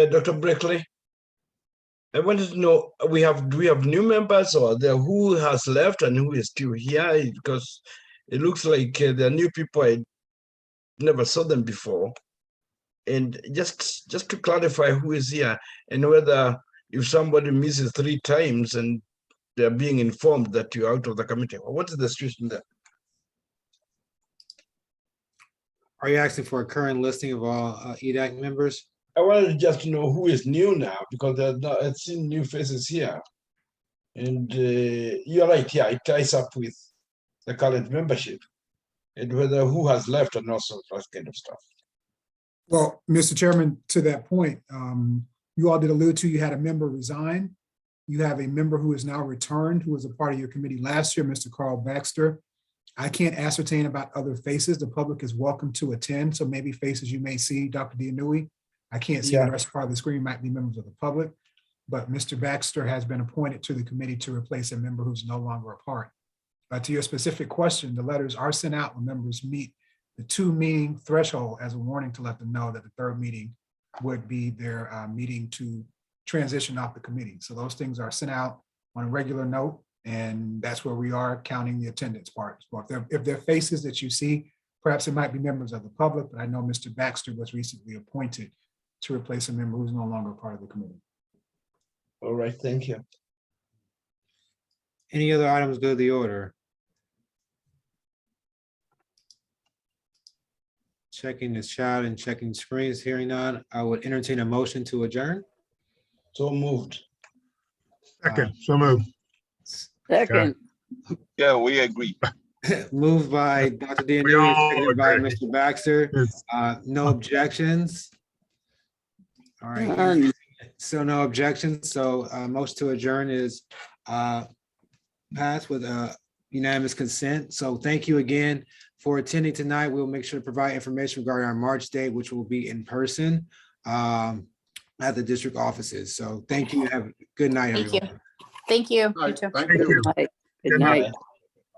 Dr. Brickley, I wanted to know, do we have new members, or who has left and who is still here? Because it looks like there are new people. I never saw them before. And just to clarify who is here, and whether if somebody misses 3 times and they're being informed that you're out of the committee, what is the situation there? Are you asking for a current listing of all EDAC members? I wanted just to know who is new now, because I've seen new faces here. And you're right, yeah, it ties up with the current membership, and whether who has left and also that kind of stuff. Well, Mr. Chairman, to that point, you all did allude to, you had a member resign. You have a member who is now returned, who was a part of your committee last year, Mr. Carl Baxter. I can't ascertain about other faces. The public is welcome to attend. So maybe faces you may see, Dr. Dianui. I can't see the rest part of the screen, might be members of the public. But Mr. Baxter has been appointed to the committee to replace a member who's no longer a part. To your specific question, the letters are sent out when members meet the 2 meeting threshold as a warning to let them know that the 3rd meeting would be their meeting to transition off the committee. So those things are sent out on a regular note, and that's where we are counting the attendance part. Well, if they're faces that you see, perhaps it might be members of the public, but I know Mr. Baxter was recently appointed to replace a member who's no longer part of the committee. All right, thank you. Any other items good of the order? Checking the chat and checking screens, hearing none, I would entertain a motion to adjourn. So moved. Second, so moved. Second. Yeah, we agree. Moved by Dr. Dianui, seconded by Mr. Baxter. No objections. All right. So no objections. So motion to adjourn is passed with unanimous consent. So thank you again for attending tonight. We'll make sure to provide information regarding our March date, which will be in person at the district offices. So thank you. Have a good night, everyone. Thank you. Right, You too. thank you. Good night.